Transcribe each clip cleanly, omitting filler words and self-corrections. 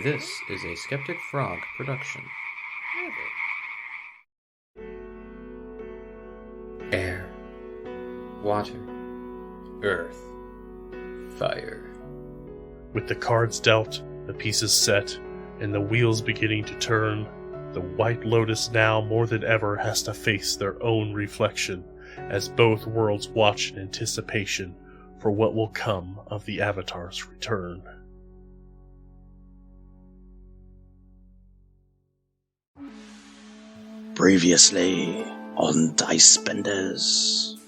This is a Skeptic Frog production. Air, water, earth, fire. With the cards dealt, the pieces set, and the wheels beginning to turn, the White Lotus now more than ever has to face their own reflection, as both worlds watch in anticipation for what will come of the Avatar's return. Previously on Dice Benders.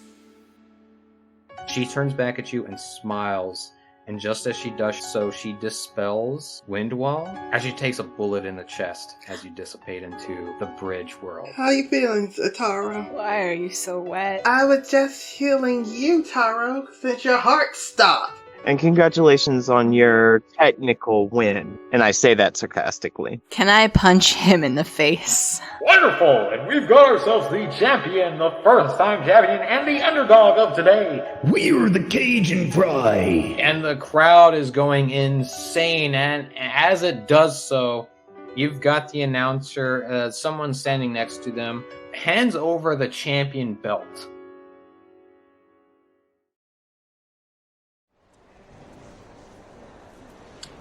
She turns back at you and smiles, and just as she does so, she dispels Windwall as she takes a bullet in the chest as you dissipate into the bridge world. How you feeling, Taro? Why are you so wet? I was just healing you, Taro, since your heart stopped. And congratulations on your technical win. And I say that sarcastically. Can I punch him in the face? Wonderful! And we've got ourselves the champion, the first-time champion, and the underdog of today. We're the Cajun Fry! And the crowd is going insane, and as it does so, you've got the announcer, someone standing next to them, hands over the champion belt.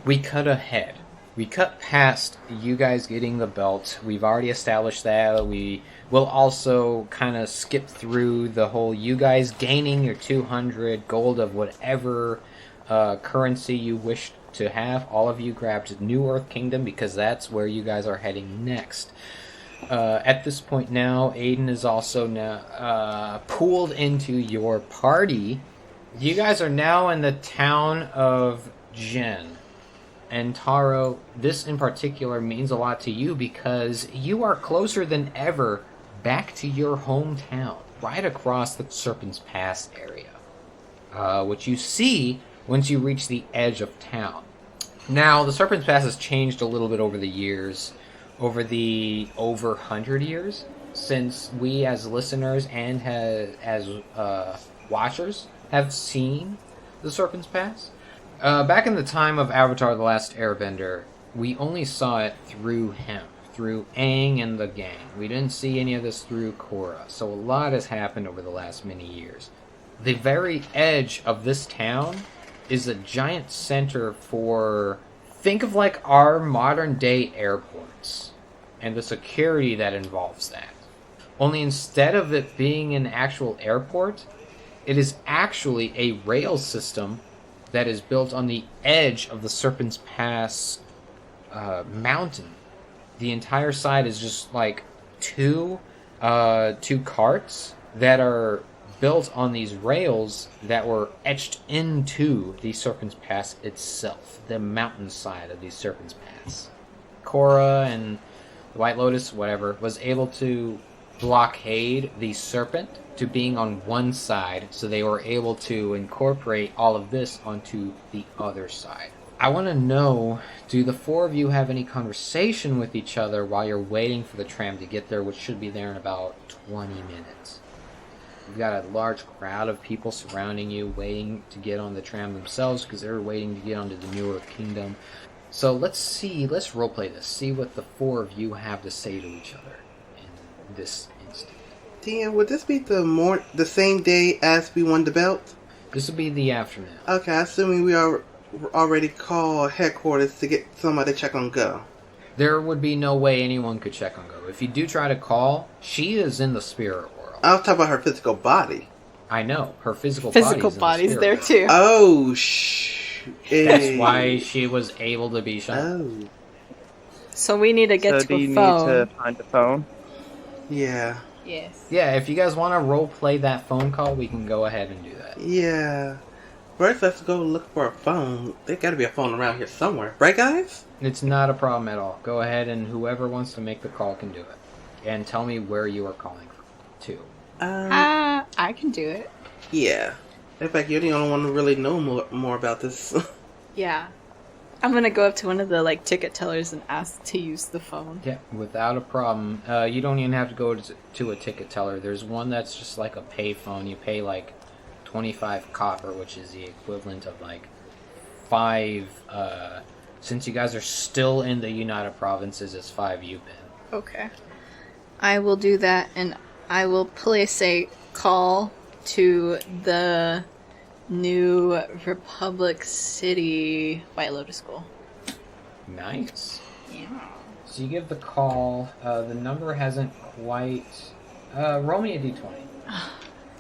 We cut ahead. We cut past you guys getting the belt. We've already established that. We will also kind of skip through the whole you guys gaining your 200 gold of whatever currency you wish to have. All of you grabbed New Earth Kingdom because that's where you guys are heading next. At this point now, Ayeden is also now pooled into your party. You guys are now in the town of Jin. And Taro, this in particular means a lot to you because you are closer than ever back to your hometown, right across the Serpent's Pass area, which you see once you reach the edge of town. Now, the Serpent's Pass has changed a little bit over the years, over 100 years, since we as listeners and as watchers have seen the Serpent's Pass. Back in the time of Avatar The Last Airbender, we only saw it through him, through Aang and the gang. We didn't see any of this through Korra, so a lot has happened over the last many years. The very edge of this town is a giant center for, think of like our modern day airports, and the security that involves that. Only instead of it being an actual airport, it is actually a rail system that is built on the edge of the Serpent's Pass mountain. The entire side is just like two carts that are built on these rails that were etched into the Serpent's Pass itself, the mountainside of the Serpent's Pass. Korra and the White Lotus, whatever, was able to blockade the Serpent to being on one side, so they were able to incorporate all of this onto the other side. I want to know, do the four of you have any conversation with each other while you're waiting for the tram to get there, which should be there in about 20 minutes? You've got a large crowd of people surrounding you, waiting to get on the tram themselves, because they're waiting to get onto the New Earth Kingdom. So let's roleplay this, see what the four of you have to say to each other in this instant. Tia, would this be the same day as we won the belt? This will be the afternoon. Okay, assuming we are already called headquarters to get somebody to check on Go. There would be no way anyone could check on Go. If you do try to call, she is in the spirit world. I was talking about her physical body. I know. Her physical body's there too. Oh, That's why she was able to be shot. Oh. So we need to get to do you a phone. need to find a phone? Yeah. Yes. Yeah, if you guys want to roleplay that phone call, we can go ahead and do that. Yeah. First, let's go look for a phone. There gotta be a phone around here somewhere. Right, guys? It's not a problem at all. Go ahead and whoever wants to make the call can do it. And tell me where you are calling to. I can do it. Yeah. In fact, you're the only one who really know more about this. Yeah. I'm gonna go up to one of the ticket tellers and ask to use the phone. Yeah, without a problem. You don't even have to go to a ticket teller. There's one that's just like a pay phone. You pay 25 copper, which is the equivalent of 5 Since you guys are still in the United Provinces, it's 5 you've been. Okay. I will do that, and I will place a call to the New Republic City White Lotus School. Nice. Yeah. So you give the call. The number hasn't quite... roll me a d20.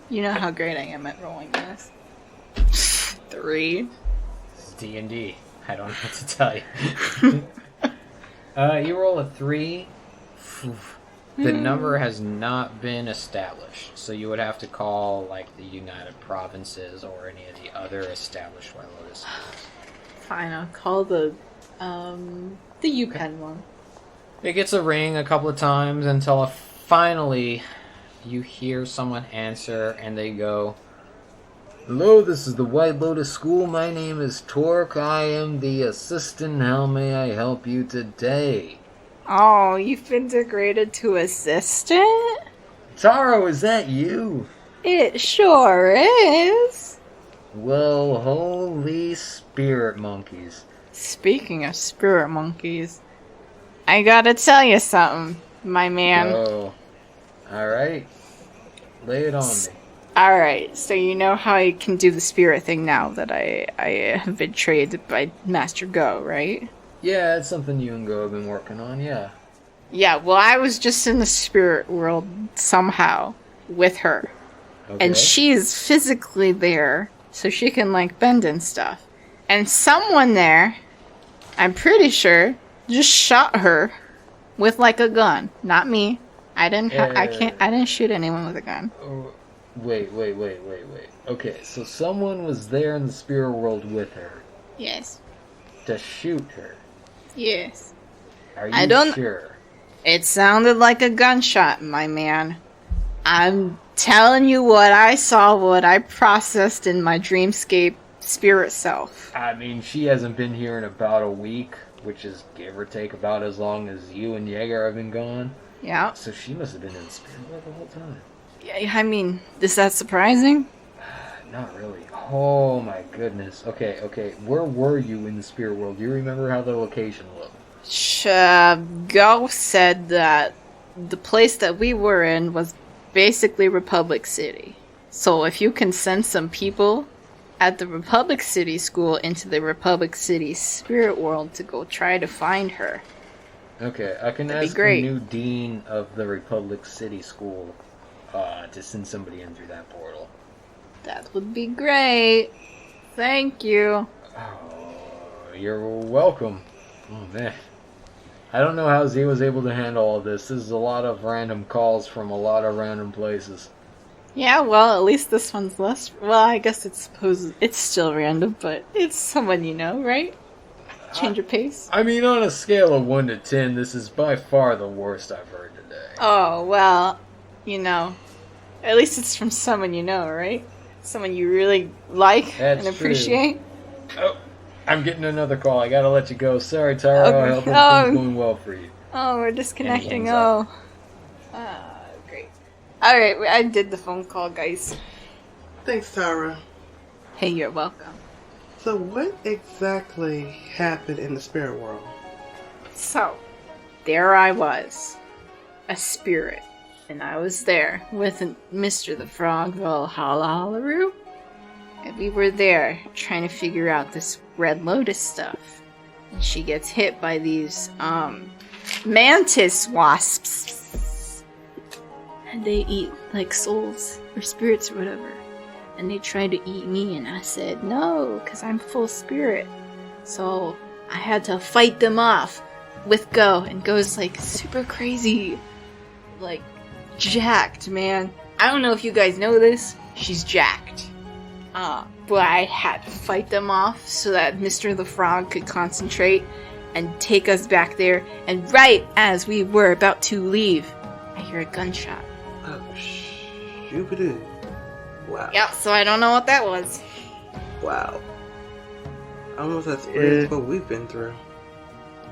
You know how great I am at rolling this. 3. It's D&D. I don't know what to tell you. You roll a 3. The number has not been established, so you would have to call like the United Provinces or any of the other established White Lotus schools. Fine, I'll call the UPenn one. It gets a ring a couple of times until finally you hear someone answer and they go, "Hello, this is the White Lotus School. My name is Torque. I am the assistant. How may I help you today?" Oh, you've been degraded to assistant? Taro, is that you? It sure is. Well, holy spirit monkeys. Speaking of spirit monkeys, I gotta tell you something, my man. Oh, alright. Lay it on me. Alright, so you know how I can do the spirit thing now that I have been trained by Master Go, right? Yeah, it's something you and Go have been working on, yeah. Yeah, well, I was just in the spirit world somehow with her. Okay. And she's physically there, so she can, like, bend and stuff. And someone there, I'm pretty sure, just shot her with, like, a gun. Not me. I didn't shoot anyone with a gun. Wait. Okay, so someone was there in the spirit world with her Yes. to shoot her. Yes. Are I you don't- sure? It sounded like a gunshot, my man. I'm telling you what I saw, what I processed in my dreamscape spirit self. I mean, she hasn't been here in about a week, which is give or take about as long as you and Jaeger have been gone. Yeah. So she must have been in the spirit world the whole time. Yeah, I mean, is that surprising? Not really. Oh my goodness. Okay. Where were you in the spirit world? Do you remember how the location looked? Go said that the place that we were in was basically Republic City. So if you can send some people at the Republic City school into the Republic City spirit world to go try to find her. Okay, I can That'd be ask great. the new dean of the Republic City School to send somebody in through that portal. That would be great. Thank you. Oh, you're welcome. Oh man. I don't know how Z was able to handle all this. This is a lot of random calls from a lot of random places. Yeah, well, at least this one's less. Well, I guess it's still random, but it's someone you know, right? Change your pace. I mean, on a scale of 1 to 10, this is by far the worst I've heard today. Oh, well, you know, at least it's from someone you know, right? Someone you really like That's and appreciate. Oh, I'm getting another call. I gotta let you go. Sorry, Taro. Okay. I hope everything's going well for you. Oh, we're disconnecting. Any hands Great. Alright, I did the phone call, guys. Thanks, Tara. Hey, you're welcome. So what exactly happened in the spirit world? So, there I was, a spirit, and I was there with Mr. the Frog, Valhalla, and we were there trying to figure out this Red Lotus stuff. And she gets hit by these, mantis wasps. And they eat, like, souls, or spirits, or whatever. And they tried to eat me, and I said no, because I'm full spirit. So I had to fight them off with Go, and Go's like super crazy, like jacked, man. I don't know if you guys know this, she's jacked. But I had to fight them off so that Mr. the Frog could concentrate and take us back there. And right as we were about to leave, I hear a gunshot. Oh, shoobadoo. Wow. Yep, so I don't know what that was. Wow. Almost as weird as what we've been through.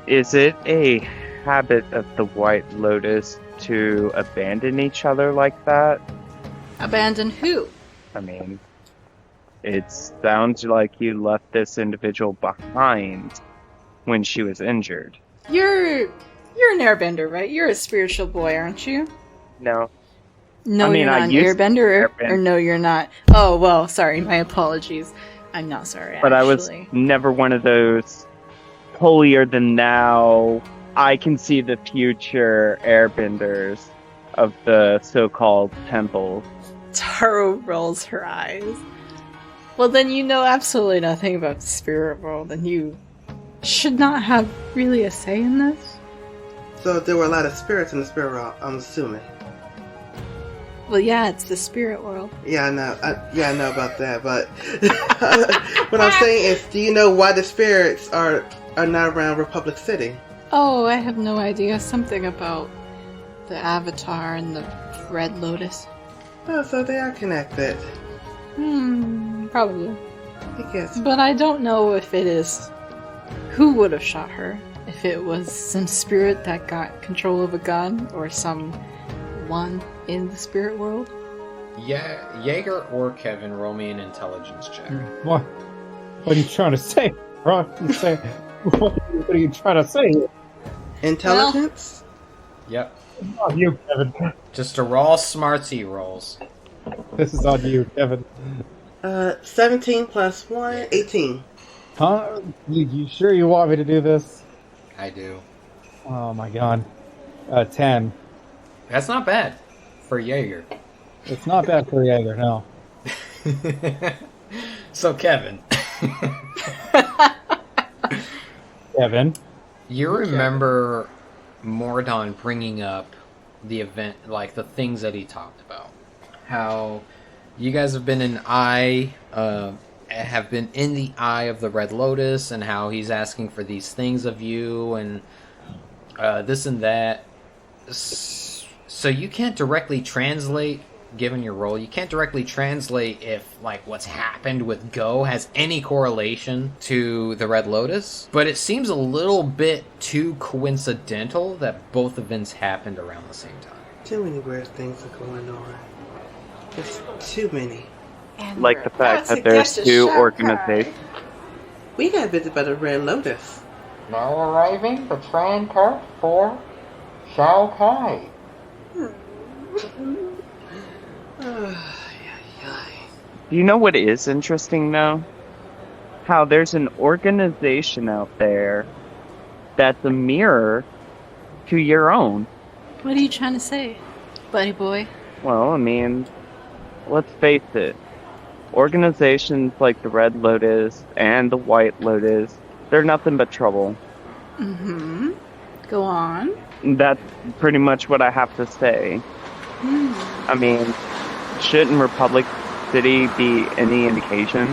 Is it a habit of the White Lotus to abandon each other like that? Abandon who? I mean, it sounds like you left this individual behind. when she was injured. You're an airbender, right? You're a spiritual boy, aren't you? No. No, I mean, you're not I an used to airbender, airbend. or no, you're not. Oh, well, sorry, my apologies. I'm not sorry, But actually. I was never one of those holier than thou, I can see the future airbenders of the so-called temple. Taro rolls her eyes. Well, then you know absolutely nothing about the spirit world, and you should not have really a say in this. So there were a lot of spirits in the spirit world, I'm assuming. Well, yeah, it's the spirit world. Yeah, I know. I know about that. But what I'm saying is, do you know why the spirits are not around Republic City? Oh, I have no idea. Something about the Avatar and the Red Lotus. Oh, so they are connected. Probably. I guess. But I don't know if it is who would have shot her. If it was some spirit that got control of a gun, or some one in the spirit world. Yeah, Jaeger or Kevin, roll me an intelligence check. What? What are you trying to say, bro? What are you trying to say? Intelligence? Yep. This is on you, Kevin. Just a raw smartsy rolls. This is on you, Kevin. 17 plus 1, 18. Huh? You sure you want me to do this? I do. Oh my god. 10. That's not bad for Jaeger. It's not bad for Jaeger, no. So, Kevin. Kevin? You remember Mordon bringing up the event, like the things that he talked about. How you guys have been in the eye of the Red Lotus, and how he's asking for these things of you, and this and that. So you can't directly translate, given your role, you can't directly translate if, like, what's happened with Go has any correlation to the Red Lotus, but it seems a little bit too coincidental that both events happened around the same time. Too many weird things are going on. There's too many. And Like we're the fact about that to there's get to two Shanghai. organizations. We got visited by the Red Lotus. Now arriving the train cart for Shao Kai. Do you know what is interesting, though? How there's an organization out there that's a mirror to your own. What are you trying to say, buddy boy? Well, I mean, let's face it. Organizations like the Red Lotus and the White Lotus, they're nothing but trouble. Mm-hmm. Go on. That's pretty much what I have to say. I mean, shouldn't Republic City be any indication?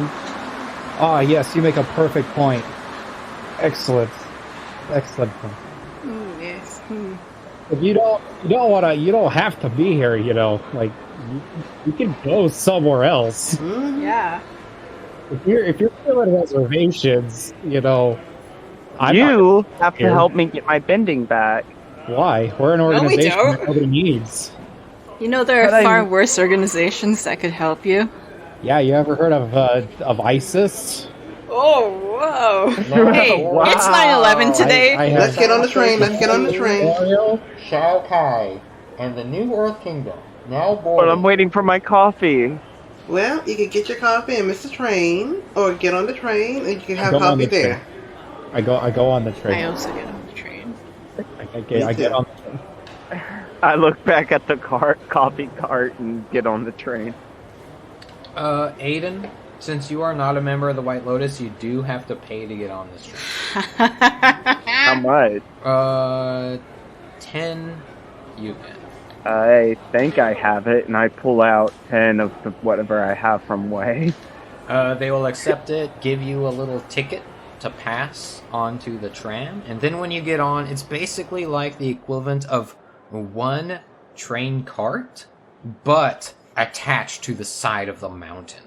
Ah, yes, you make a perfect point. Excellent. Excellent point. Yes. If you don't have to be here, you know, like, you can go somewhere else. Yeah. If you're feeling reservations, you know, You have to here. help me get my bending back. Why? We're an we organization don't. that nobody needs. You know there But are I- far worse organizations that could help you. Yeah, you ever heard of ISIS? Oh, whoa. Hey, Wow. it's 9/11 today. I Let's get on the train. Let's get on the train. Mario? Shao Kai and the New Earth Kingdom. Now But boarding. I'm waiting for my coffee. Well, you can get your coffee and miss the train, or get on the train and you can have Go on coffee the there. I go on the I train. also get on the train. I get on the train. I look back at the coffee cart and get on the train. Aiden, since you are not a member of the White Lotus, you do have to pay to get on this train. How much? 10 Yugen. I think I have it, and I pull out 10 of the whatever I have from Way. They will accept it, give you a little ticket to pass onto the tram, and then when you get on, it's basically like the equivalent of one train cart, but attached to the side of the mountain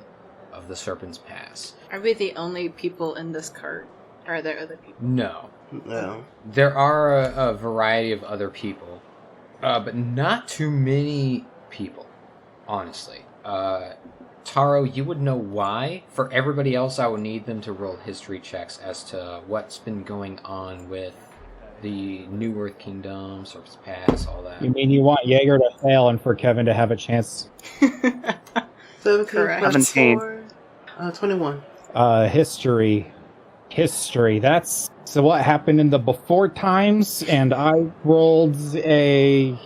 of the Serpent's Pass. Are we the only people in this cart? Or are there other people? No. No. There are a variety of other people, but not too many people, honestly. Taro, you would know why. For everybody else, I would need them to roll history checks as to what's been going on with the New Earth Kingdom, Serpent's Pass, all that. You mean you want Jaeger to fail and for Kevin to have a chance? 17 Correct. plus 17. 4, 21. History. That's so what happened in the before times, and I rolled a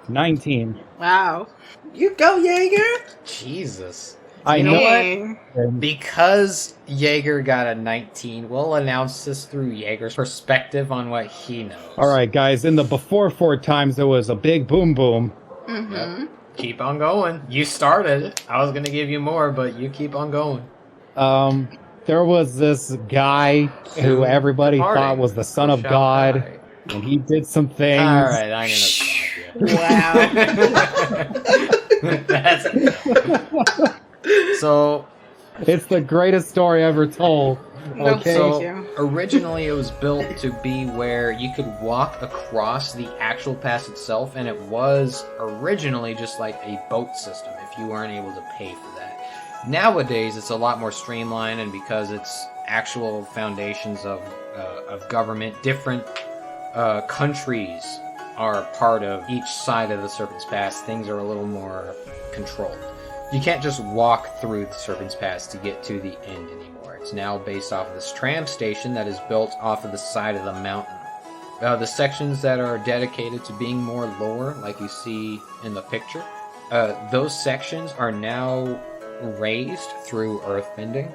19. Wow. You go, Jaeger! Jesus. I You know know Dang. it. Because Jaeger got a 19, we'll announce this through Jaeger's perspective on what he knows. All right, guys. In the before four times, there was a big boom boom. Mm-hmm. Yep. Keep on going. You started. I was going to give you more, but you keep on going. There was this guy who everybody thought was the son of Shall God, I? and he did some things. All right, I'm going to stop you. Wow. That's it. So, It's the greatest story ever told. No, Okay. thank so you. originally it was built to be where you could walk across the actual pass itself, and it was originally just like a boat system if you weren't able to pay for that. Nowadays, it's a lot more streamlined, and because it's actual foundations of government, different countries are part of each side of the Serpent's Pass. Things are a little more controlled. You can't just walk through the Serpent's Pass to get to the end anymore. It's now based off of this tram station that is built off of the side of the mountain. The sections that are dedicated to being more lore, like you see in the picture, those sections are now raised through earthbending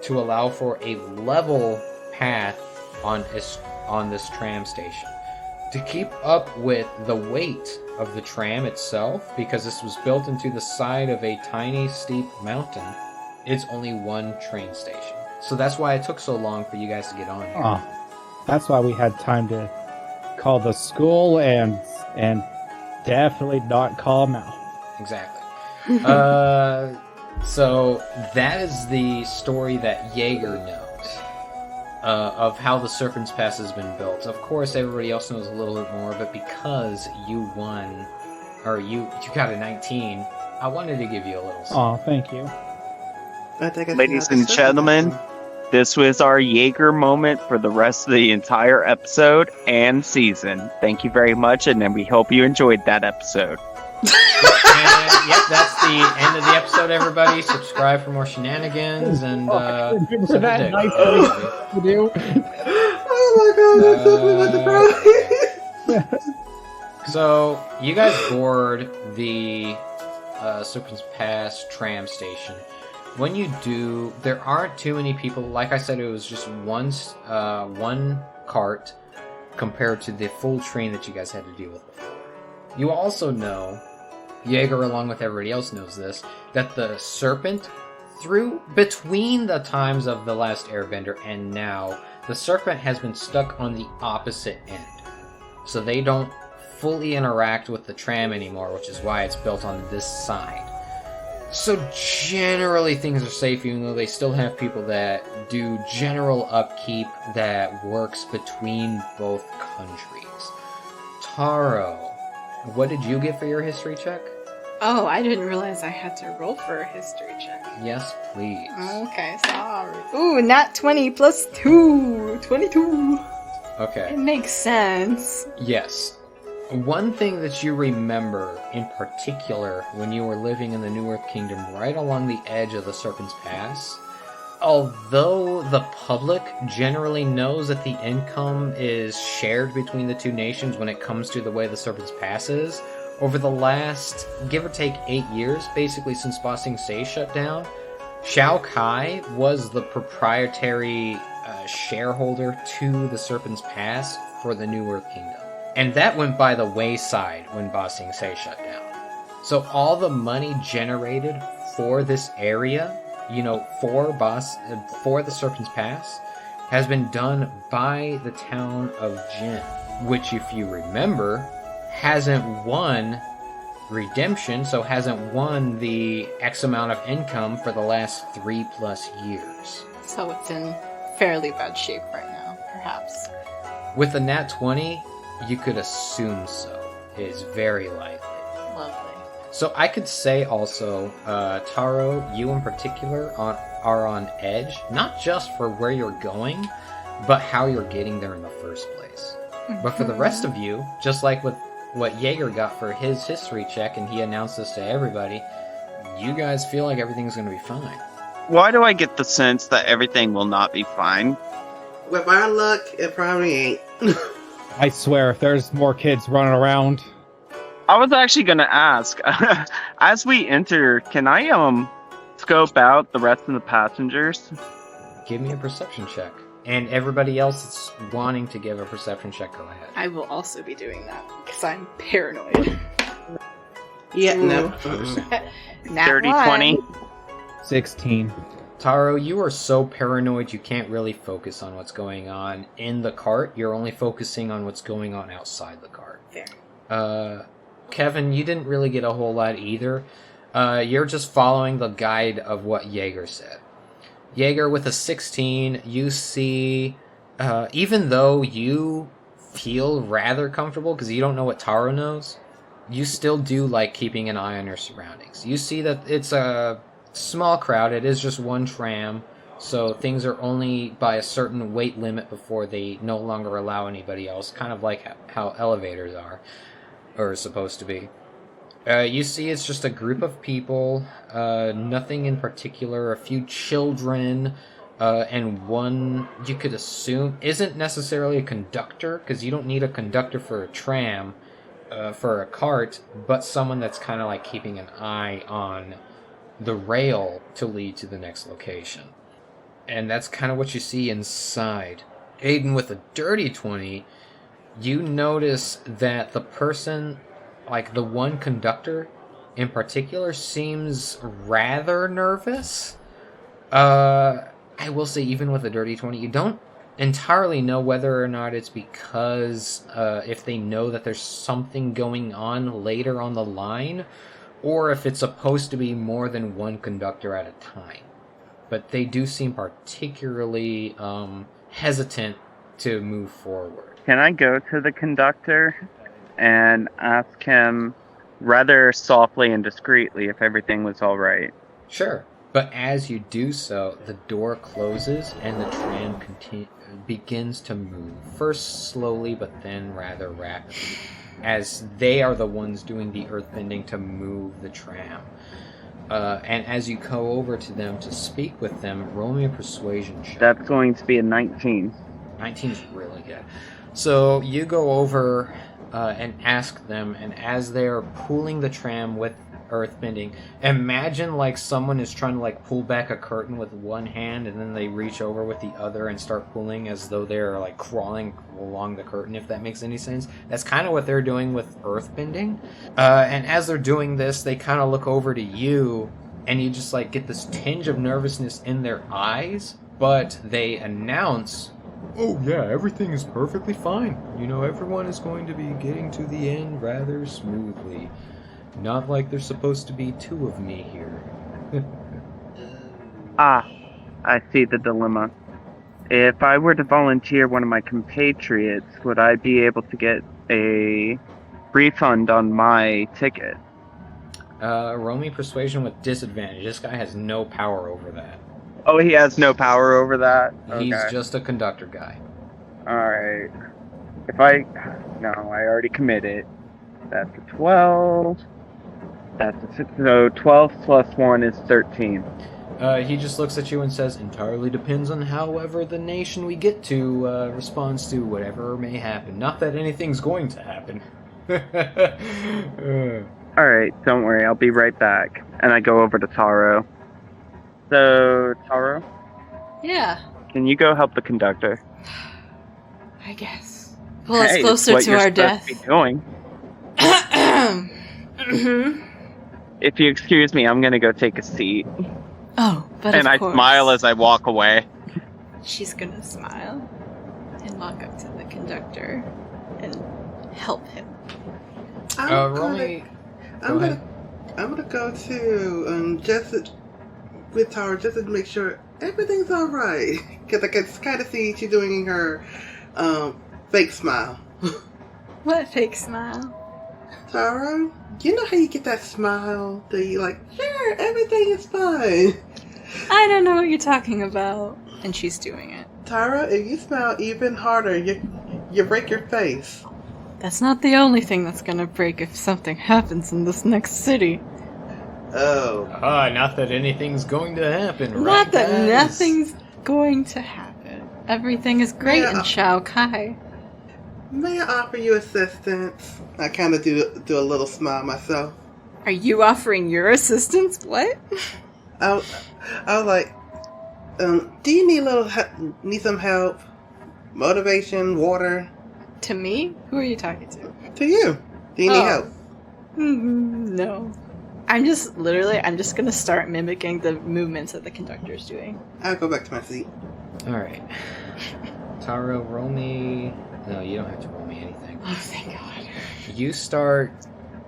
to allow for a level path on this tram station. To keep up with the weight of the tram itself, because this was built into the side of a tiny, steep mountain, it's only one train station. So that's why it took so long for you guys to get on here. Oh, that's why we had time to call the school and definitely not call him out. Exactly. So that is the story that Jaeger knows of how the Serpent's Pass has been built. Of course, everybody else knows a little bit more, but because you won, or you got a 19, I wanted to give you a little. Oh, thank you. I think I Ladies see how and this gentlemen, happened. this was our Jaeger moment for the rest of the entire episode and season. Thank you very much, and then we hope you enjoyed that episode. And, yep, that's the end of the episode, everybody. Subscribe for more shenanigans, and Remember suck a that dick. nice thing to do? Oh my god, I'm so So, you guys board the Serpent's Pass tram station. When you do, there aren't too many people. Like I said, it was just one cart compared to the full train that you guys had to deal with before. You also know, Jaeger along with everybody else knows this, that the Serpent, between the times of The Last Airbender and now, the Serpent has been stuck on the opposite end. So they don't fully interact with the tram anymore, which is why it's built on this side. So generally things are safe, even though they still have people that do general upkeep that works between both countries. Taro, what did you get for your history check? Oh, I didn't realize I had to roll for a history check. Yes, please. Okay, sorry. Ooh, nat 20 plus 2. 22. Okay. It makes sense. Yes. One thing that you remember in particular when you were living in the New Earth Kingdom right along the edge of the Serpent's Pass, although the public generally knows that the income is shared between the two nations when it comes to the way the Serpent's Pass is, over the last, give or take, 8 years, basically since Ba Sing Se shut down, Shao Kai was the proprietary shareholder to the Serpent's Pass for the New Earth Kingdom. And that went by the wayside when Ba Sing Se shut down. So all the money generated for this area, for the Serpent's Pass, has been done by the town of Jin, which, if you remember, hasn't won redemption, so hasn't won the X amount of income for the last 3+ years. So it's in fairly bad shape right now, perhaps. With the nat 20, you could assume so. It is very likely. Lovely. So I could say also, Taro, you in particular are on edge, not just for where you're going, but how you're getting there in the first place. Mm-hmm. But for the rest of you, just like with what Jaeger got for his history check, and he announced this to everybody, you guys feel like everything's going to be fine. Why do I get the sense that everything will not be fine? With our luck, it probably ain't. I swear, if there's more kids running around... I was actually going to ask, as we enter, can I scope out the rest of the passengers? Give me a perception check. And everybody else that's wanting to give a perception check, go ahead. I will also be doing that, because I'm paranoid. Yeah, no. Dirty 20. 16. Taro, you are so paranoid you can't really focus on what's going on in the cart. You're only focusing on what's going on outside the cart. Fair. Kevin, you didn't really get a whole lot either. You're just following the guide of what Jaeger said. Jaeger, with a 16, you see, even though you feel rather comfortable, because you don't know what Taro knows, you still do like keeping an eye on your surroundings. You see that it's a small crowd. It is just one tram, so things are only by a certain weight limit before they no longer allow anybody else, kind of like how elevators are, or supposed to be. You see it's just a group of people, nothing in particular, a few children, and one, you could assume, isn't necessarily a conductor, because you don't need a conductor for a tram, for a cart, but someone that's kind of like keeping an eye on the rail to lead to the next location. And that's kind of what you see inside. Ayeden, with a dirty 20, you notice that the person, like the one conductor in particular, seems rather nervous. I will say, even with a dirty 20, you don't entirely know whether or not it's because if they know that there's something going on later on the line, or if it's supposed to be more than one conductor at a time. But they do seem particularly hesitant to move forward. Can I go to the conductor and ask him rather softly and discreetly if everything was all right? Sure. But as you do so, the door closes and the tram begins to move. First slowly, but then rather rapidly, as they are the ones doing the earthbending to move the tram. And as you go over to them to speak with them, roll me a persuasion check. That's going to be a 19. 19 is really good. So you go over and ask them, and as they're pulling the tram with earthbending, imagine like someone is trying to like pull back a curtain with one hand, and then they reach over with the other and start pulling as though they're like crawling along the curtain, if that makes any sense. That's kind of what they're doing with earthbending. And as they're doing this, they kind of look over to you, and you just like get this tinge of nervousness in their eyes, but they announce, "Oh yeah, everything is perfectly fine. You know, everyone is going to be getting to the end rather smoothly. Not like there's supposed to be two of me here." I see the dilemma. If I were to volunteer one of my compatriots, would I be able to get a refund on my ticket? Roll me persuasion with disadvantage. This guy has no power over that. Oh, he has no power over that? He's Okay. just a conductor guy. Alright. No, I already committed. That's a 12. That's a 6. So 12 plus 1 is 13. He just looks at you and says, "Entirely depends on however the nation we get to responds to whatever may happen. Not that anything's going to happen." Alright, don't worry, I'll be right back. And I go over to Taro. So, Taro, Yeah, can you go help the conductor? I guess. Pull us Hey, closer it's what to you're our supposed death. to be doing. Mhm. If you excuse me, I'm gonna go take a seat. Oh, but And of I course. smile as I walk away. She's gonna smile and walk up to the conductor and help him. Roll me. I'm Go ahead. gonna go to just with Tara just to make sure everything's all right, because I can kind of see she's doing her fake smile. What fake smile? Taro, you know how you get that smile that you like, sure, everything is fine. I don't know what you're talking about. And she's doing it. Taro, if you smile even harder, you break your face. That's not the only thing that's gonna break if something happens in this next city. Oh. Not that anything's going to happen, right? Not that guys? nothing's going to happen. Everything is great in Shao Kai. May I offer you assistance? I kind of do a little smile myself. Are you offering your assistance? What? I was like, do you need some help? Motivation, water? To me? Who are you talking to? To you. Do you need help? No. I'm just gonna start mimicking the movements that the conductor's doing. I'll go back to my seat. Alright. Taro, roll me... No, you don't have to roll me anything. Oh, thank God. You start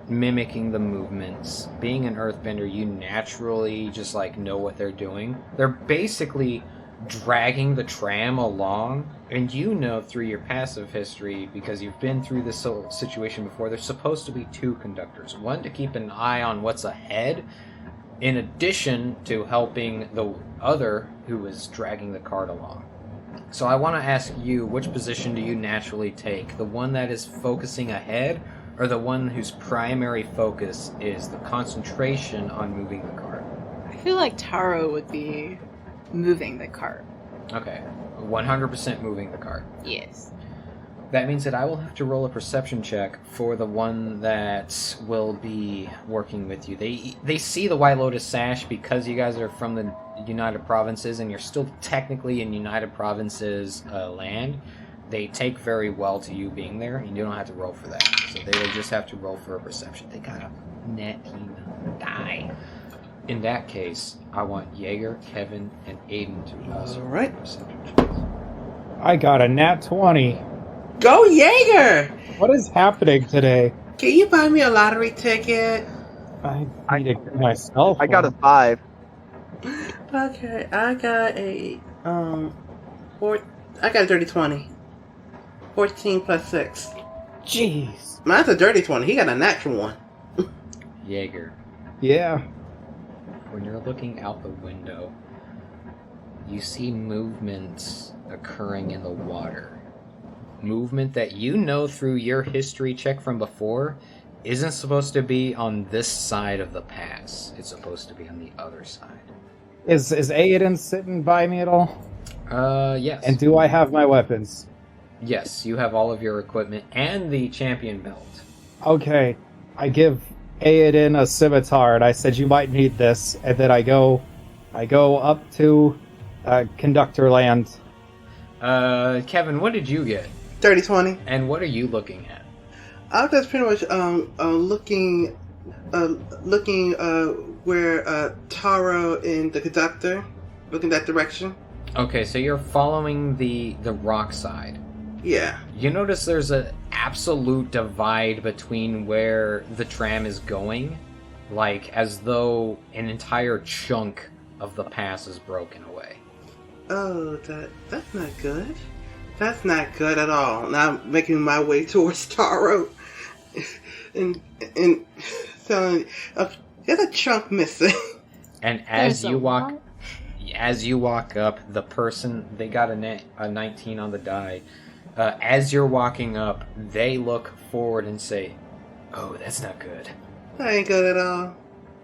mimicking the movements. Being an earthbender, you naturally just, like, know what they're doing. They're basically dragging the tram along, and you know through your passive history, because you've been through this situation before, there's supposed to be two conductors. One to keep an eye on what's ahead, in addition to helping the other who is dragging the cart along. So I want to ask you, which position do you naturally take? The one that is focusing ahead, or the one whose primary focus is the concentration on moving the cart? I feel like Taro would be moving the cart. Okay, 100% moving the cart. Yes. That means that I will have to roll a perception check for the one that will be working with you. They see the White Lotus sash because you guys are from the United Provinces and you're still technically in United Provinces land. They take very well to you being there, and you don't have to roll for that. So they will just have to roll for a perception. They got a net die. In that case, I want Jaeger, Kevin, and Ayeden to also Alright. perception checks. I got a nat 20. Go Jaeger! What is happening today? Can you buy me a lottery ticket? I need to get myself. I got a one. 5. Okay, I got a dirty 20. 14 plus 6. Jeez. Mine's a dirty 20. He got a natural one. Jaeger, Yeah. when you're looking out the window, you see movements occurring in the water. Movement that you know through your history check from before isn't supposed to be on this side of the pass. It's supposed to be on the other side. Is Ayeden sitting by me at all? Yes. And do I have my weapons? Yes, you have all of your equipment and the champion belt. Okay. I give Ayeden a scimitar, and I said you might need this, and then I go up to conductor land. Kevin, what did you get? Dirty 20. And what are you looking at? I was just pretty much looking where Taro and the conductor, looking that direction. Okay, so you're following the rock side. Yeah. You notice there's an absolute divide between where the tram is going, like as though an entire chunk of the pass is broken away. Oh, that's not good. That's not good at all. Now I'm making my way towards Taro, and telling, there's a chunk missing. And as you walk up, the person, they got a 19 on the die. As you're walking up, they look forward and say, "Oh, that's not good." That ain't good at all.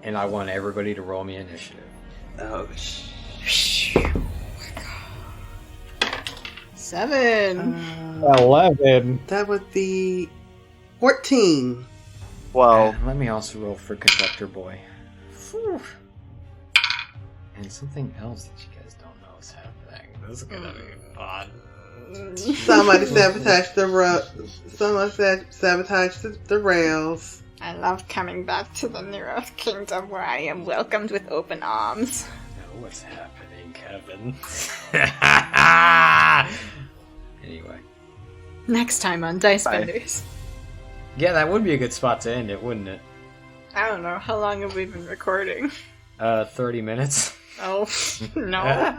And I want everybody to roll me initiative. Oh, 7. 11. that would be 14. Well, Let me also roll for Conductor Boy. Whew. And something else that you guys don't know is happening. This is gonna be fun. Somebody sabotaged the the rails. I love coming back to the New Earth Kingdom where I am welcomed with open arms. I know what's happening, Kevin. Anyway. Next time on Dice Benders. Yeah, that would be a good spot to end it, wouldn't it? I don't know, how long have we been recording? 30 minutes. Oh, no.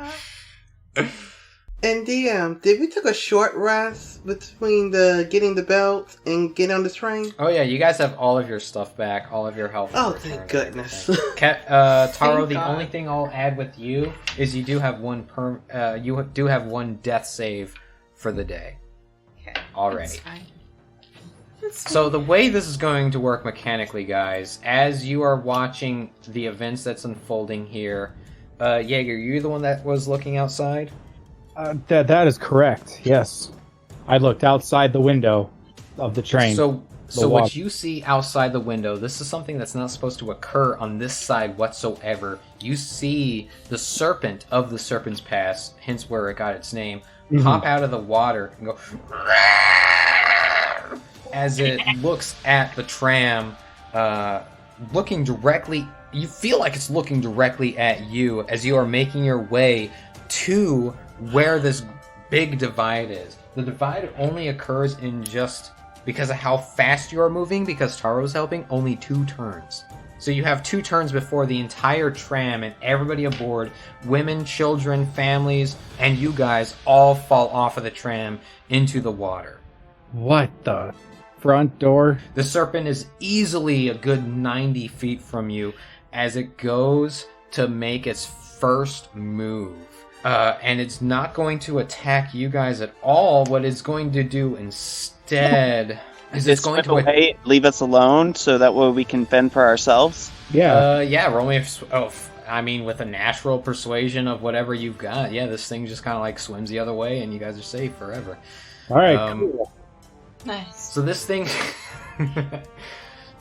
And DM, did we took a short rest between the getting the belt and getting on the train? Oh yeah, you guys have all of your stuff back, all of your health. Oh, thank goodness. Taro, Thank the God. only thing I'll add with you is you do have one death save for the day. Okay. Already. That's fine. That's fine. So the way this is going to work mechanically, guys, as you are watching the events that's unfolding here, Jaeger, you the one that was looking outside? That is correct. Yes, I looked outside the window of the train. So The what walk. you see outside the window, this is something that's not supposed to occur on this side whatsoever. You see the serpent of the Serpent's Pass, hence where it got its name, pop out of the water and go as it looks at the tram, looking directly. You feel like it's looking directly at you as you are making your way to where this big divide is. The divide only occurs in just because of how fast you are moving, because Taro's helping, only 2 turns. So you have 2 turns before the entire tram and everybody aboard, women, children, families, and you guys all fall off of the tram into the water. What the? Front door? The serpent is easily a good 90 feet from you as it goes to make its first move. And it's not going to attack you guys at all. What it's going to do instead is it's Just going swim to... away, leave us alone, so that way we can fend for ourselves. Yeah. Yeah, roll me with a natural persuasion of whatever you've got. Yeah, this thing just kind of like swims the other way and you guys are safe forever. All right. Cool. Nice. So this thing...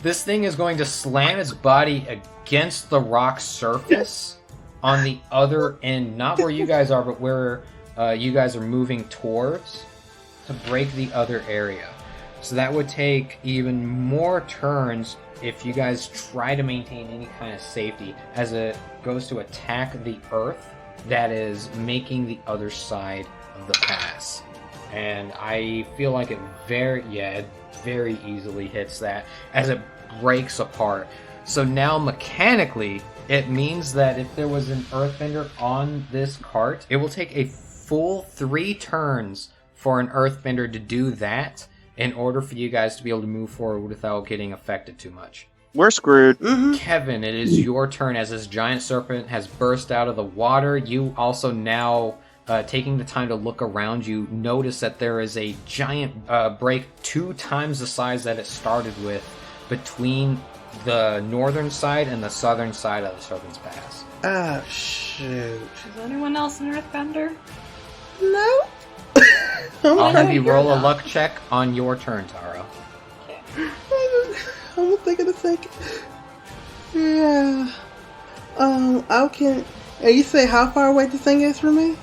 this thing is going to slam its body against the rock surface on the other end, not where you guys are, but where you guys are moving towards, to break the other area. So that would take even more turns if you guys try to maintain any kind of safety as it goes to attack the earth that is making the other side of the pass. And I feel like it very easily hits that as it breaks apart. So now mechanically, it means that if there was an earthbender on this cart, it will take a full 3 turns for an earthbender to do that in order for you guys to be able to move forward without getting affected too much. We're screwed. Kevin, it is your turn as this giant serpent has burst out of the water. You also now, taking the time to look around you, notice that there is a giant break 2 times the size that it started with between the northern side and the southern side of the Serpent's Pass. Ah, shoot. Is anyone else an earthbender? No. I'll have you roll a luck check on your turn, Taro. I'm thinking a second. Yeah. I can. And you say how far away this thing is from me?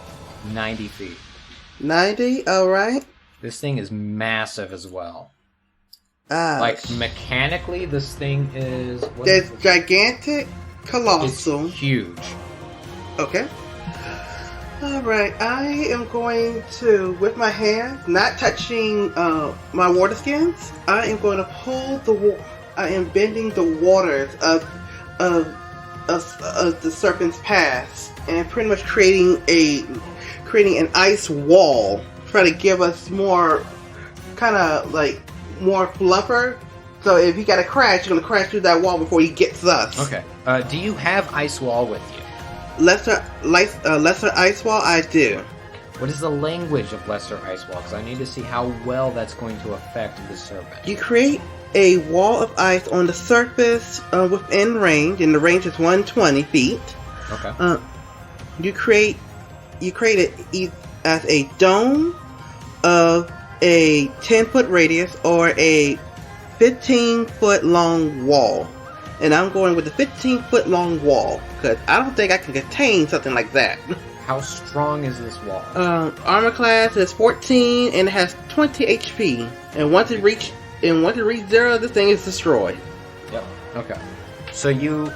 90 feet. 90. All right. This thing is massive as well. Like mechanically, this thing is... It's gigantic, colossal. It's huge. Okay. Alright, I am going to, with my hands, not touching my water skins, I am going to pull I am bending the waters of the Serpent's Pass and pretty much creating an ice wall, trying to give us more, kind of like, more fluffer. So if he got to crash, you're going to crash through that wall before he gets us. Okay. Do you have ice wall with you? Lesser ice wall, I do. What is the language of lesser ice wall? Because I need to see how well that's going to affect the serpent. You create a wall of ice on the surface within range, and the range is 120 feet. Okay. You create it as a dome of a 10-foot radius or a 15-foot long wall. And I'm going with the 15-foot long wall, because I don't think I can contain something like that. How strong is this wall? Armor class is 14 and it has 20 HP. And once it reaches 0, this thing is destroyed. Yep. Okay. So you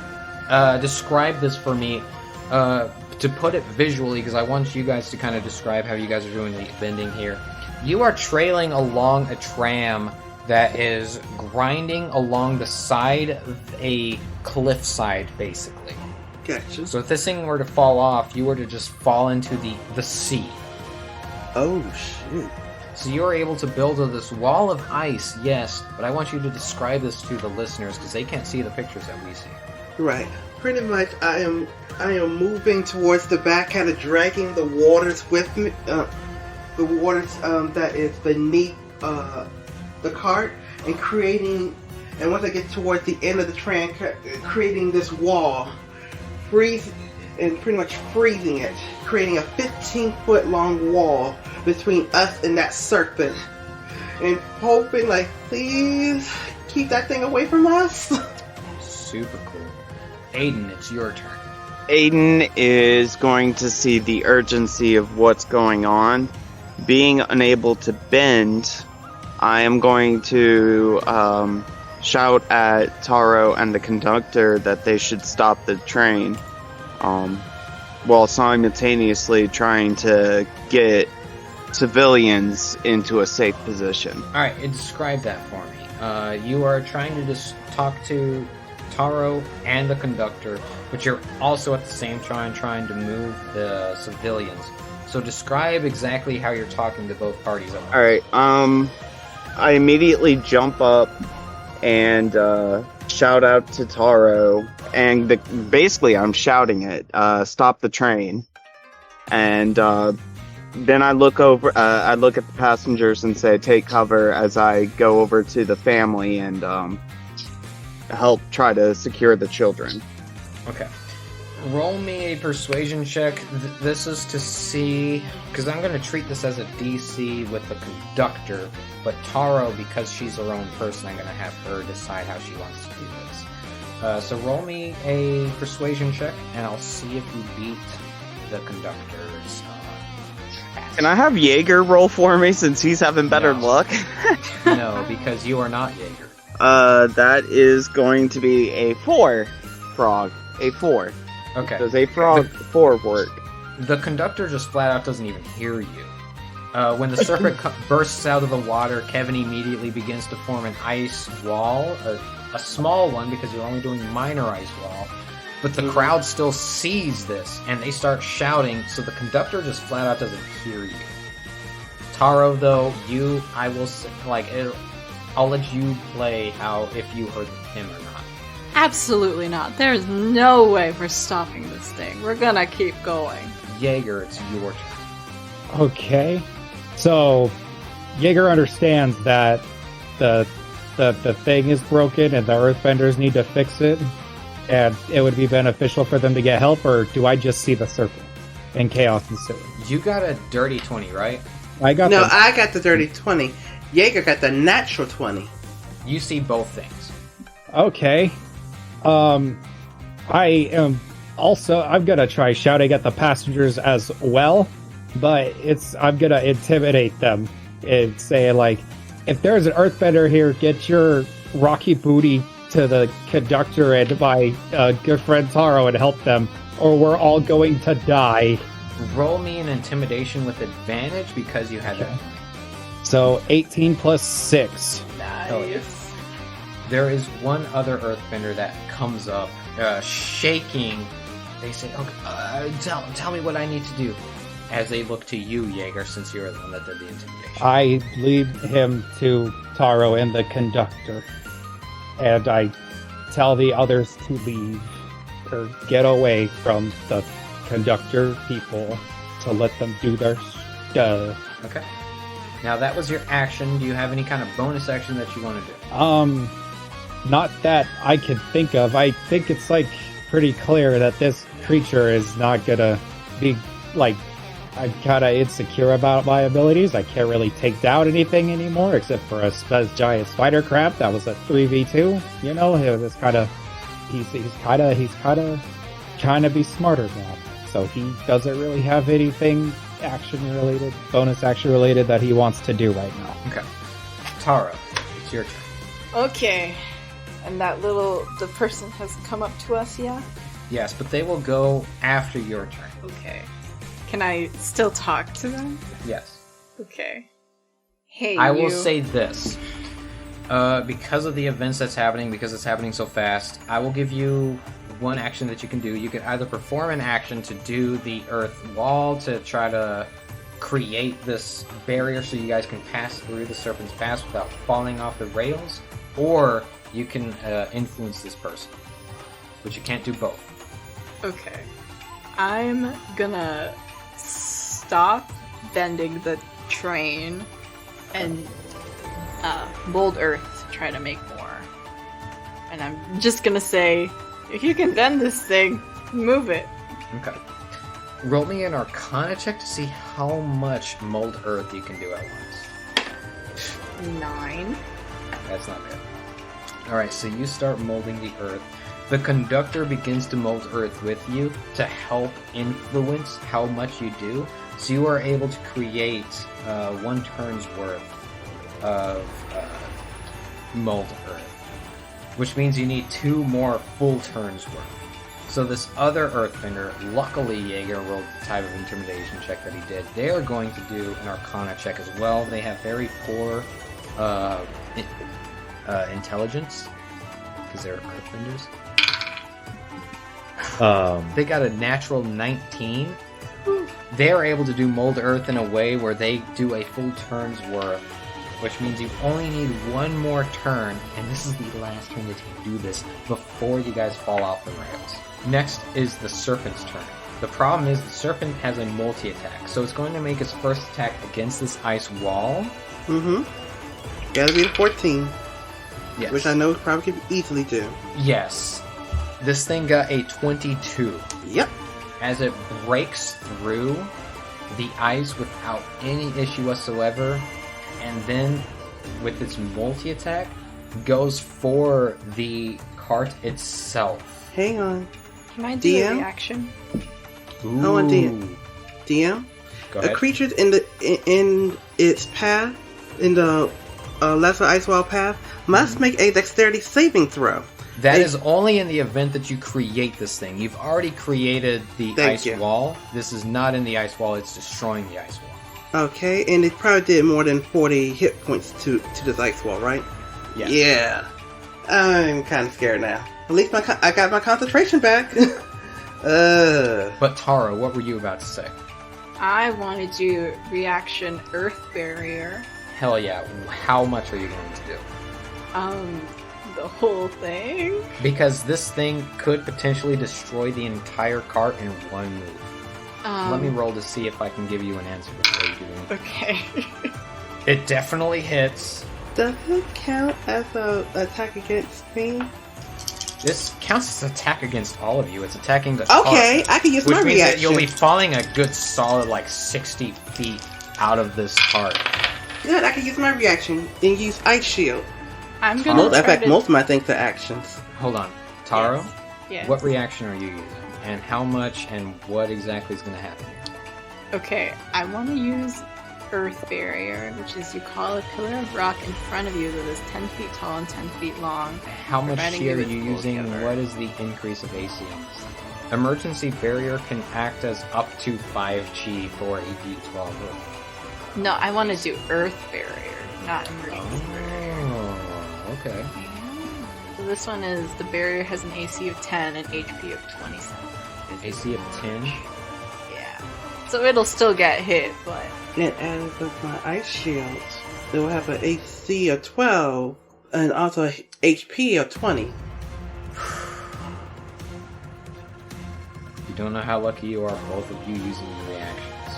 describe this for me. To put it visually, because I want you guys to kind of describe how you guys are doing the bending here. You are trailing along a tram that is grinding along the side of a cliffside, basically. Gotcha. So if this thing were to fall off, you were to just fall into the sea. Oh, shoot. So you're able to build this wall of ice, yes, but I want you to describe this to the listeners because they can't see the pictures that we see. Right. Pretty much, I am moving towards the back, kind of dragging the waters with me. The waters that is beneath the cart, and creating. And once I get towards the end of the train, creating this wall, and pretty much freezing it, creating a 15-foot long wall between us and that serpent, and hoping, like, please keep that thing away from us. Super cool. Ayeden, it's your turn. Ayeden is going to see the urgency of what's going on. Being unable to bend, I am going to shout at Taro and the conductor that they should stop the train, while simultaneously trying to get civilians into a safe position. Alright, describe that for me. You are trying to just talk to Taro and the conductor, but you're also at the same time trying to move the civilians. So describe exactly how you're talking to both parties at once. Alright, I immediately jump up and shout out to Taro, and basically I'm shouting it, stop the train. And then I look over, I look at the passengers and say, take cover, as I go over to the family and help try to secure the children. Okay. Roll me a persuasion check. This is to see, because I'm going to treat this as a DC with the conductor, but Taro, because she's her own person, I'm going to have her decide how she wants to do this. So roll me a persuasion check, and I'll see if you beat the conductor's Can I have Jaeger roll for me since he's having better luck? No, because you are not Jaeger. That is going to be a 4, Frog. A 4. Okay. Does a Frog 4 work? The conductor just flat out doesn't even hear you. When the serpent bursts out of the water, Kevin immediately begins to form an ice wall, a small one because you're only doing minor ice wall. But the crowd still sees this, and they start shouting, so the conductor just flat out doesn't hear you. Taro, though, I will say, I'll let you play how if you heard him or not. Absolutely not. There's no way we're stopping this thing. We're gonna keep going. Jaeger, it's your turn. Okay. So, Jaeger understands that the thing is broken and the Earthbenders need to fix it, and it would be beneficial for them to get help, or do I just see the serpent and chaos ensuing? You got a dirty 20, right? I got the dirty 20. Jaeger got the natural 20. You see both things. Okay. I am also, I'm gonna try shouting at the passengers as well, but I'm gonna intimidate them and say, like, if there's an Earthbender here, get your rocky booty to the conductor and my good friend Taro and help them, or we're all going to die. Roll me an intimidation with advantage because you had that. So 18 plus 6. Nice. There is one other Earthbender that comes up, shaking. They say, "Okay, tell me what I need to do." As they look to you, Jaeger, since you're the one that did the intimidation. I lead him to Taro and the conductor, and I tell the others to leave or get away from the conductor people to let them do their stuff. Okay. Now that was your action. Do you have any kind of bonus action that you want to do? Not that I can think of. I think it's pretty clear that this creature is not gonna be I'm kind of insecure about my abilities. I can't really take down anything anymore except for a giant spider crab that was a 3v2. You know, it was kind of he's kind of trying to be smarter now. So he doesn't really have anything bonus action related that he wants to do right now. Okay. Taro, it's your turn. Okay. And the person has come up to us yet? Yes, but they will go after your turn. Okay. Can I still talk to them? Yes. Okay. Hey, I will say this. Because of the events that's happening, because it's happening so fast, I will give you one action that you can do. You can either perform an action to do the earth wall to try to create this barrier so you guys can pass through the Serpent's Pass without falling off the rails, or you can influence this person, but you can't do both. Okay. I'm gonna stop bending the train and mold earth to try to make more. And I'm just gonna say, if you can bend this thing, move it. Okay. Roll me an Arcana check to see how much mold earth you can do at once. 9. That's not bad. Alright, so you start molding the earth. The conductor begins to mold earth with you to help influence how much you do. So you are able to create 1 turn's worth of mold earth, which means you need 2 more full turns worth. So this other earthbender, luckily Jaeger rolled the type of intimidation check that he did. They are going to do an Arcana check as well. They have very poor intelligence because they're earthbenders. They got a natural 19. They are able to do mold earth in a way where they do a full turn's worth, which means you only need 1 more turn, and this is the last turn that you do this before you guys fall off the rails. Next is the Serpent's turn. The problem is the Serpent has a multi-attack, so it's going to make its first attack against this ice wall. Mm-hmm. Gotta be a 14. Yes. Which I know it probably could easily do. Yes. This thing got a 22. Yep. As it breaks through the ice without any issue whatsoever, and then with its multi-attack, goes for the cart itself. Hang on. Can I do DM? a reaction? Ooh. Oh, DM. DM? Go ahead. A creature in its path, in the lesser ice wall path, must make a dexterity saving throw. That is only in the event that you create this thing. You've already created the ice wall. This is not in the ice wall, it's destroying the ice wall. Okay, and it probably did more than 40 hit points to this ice wall, right? Yeah. Yeah. I'm kind of scared now. At least I got my concentration back. But Taro, what were you about to say? I want to do reaction earth barrier. Hell yeah. How much are you going to do? The whole thing? Because this thing could potentially destroy the entire cart in 1 move. Let me roll to see if I can give you an answer before you do anything. Okay. It definitely hits. Does it count as an attack against me? This counts as an attack against all of you. It's attacking the cart. Okay, I can use my Which means that reaction. you'll be falling a good solid 60 feet out of this cart. Good, I can use my reaction and use Ice Shield. I'm gonna In fact, most of my things are actions. Hold on. Taro? Yes. What reaction are you using? And how much and what exactly is going to happen here? Okay, I want to use earth barrier, which is you call a pillar of rock in front of you that is 10 feet tall and 10 feet long. How much preventing shear are with you full using? cover. What is the increase of AC on this thing? Emergency barrier can act as up to 5 chi for a D12 roll. No, I want to do earth barrier, not emergency barrier. Oh, okay. So this one is the barrier has an AC of 10 and HP of 27. AC of 10? Yeah. So it'll still get hit, but And as with my Ice Shield, it will have an AC of 12 and also a HP of 20. You don't know how lucky you are, both of you using your reactions.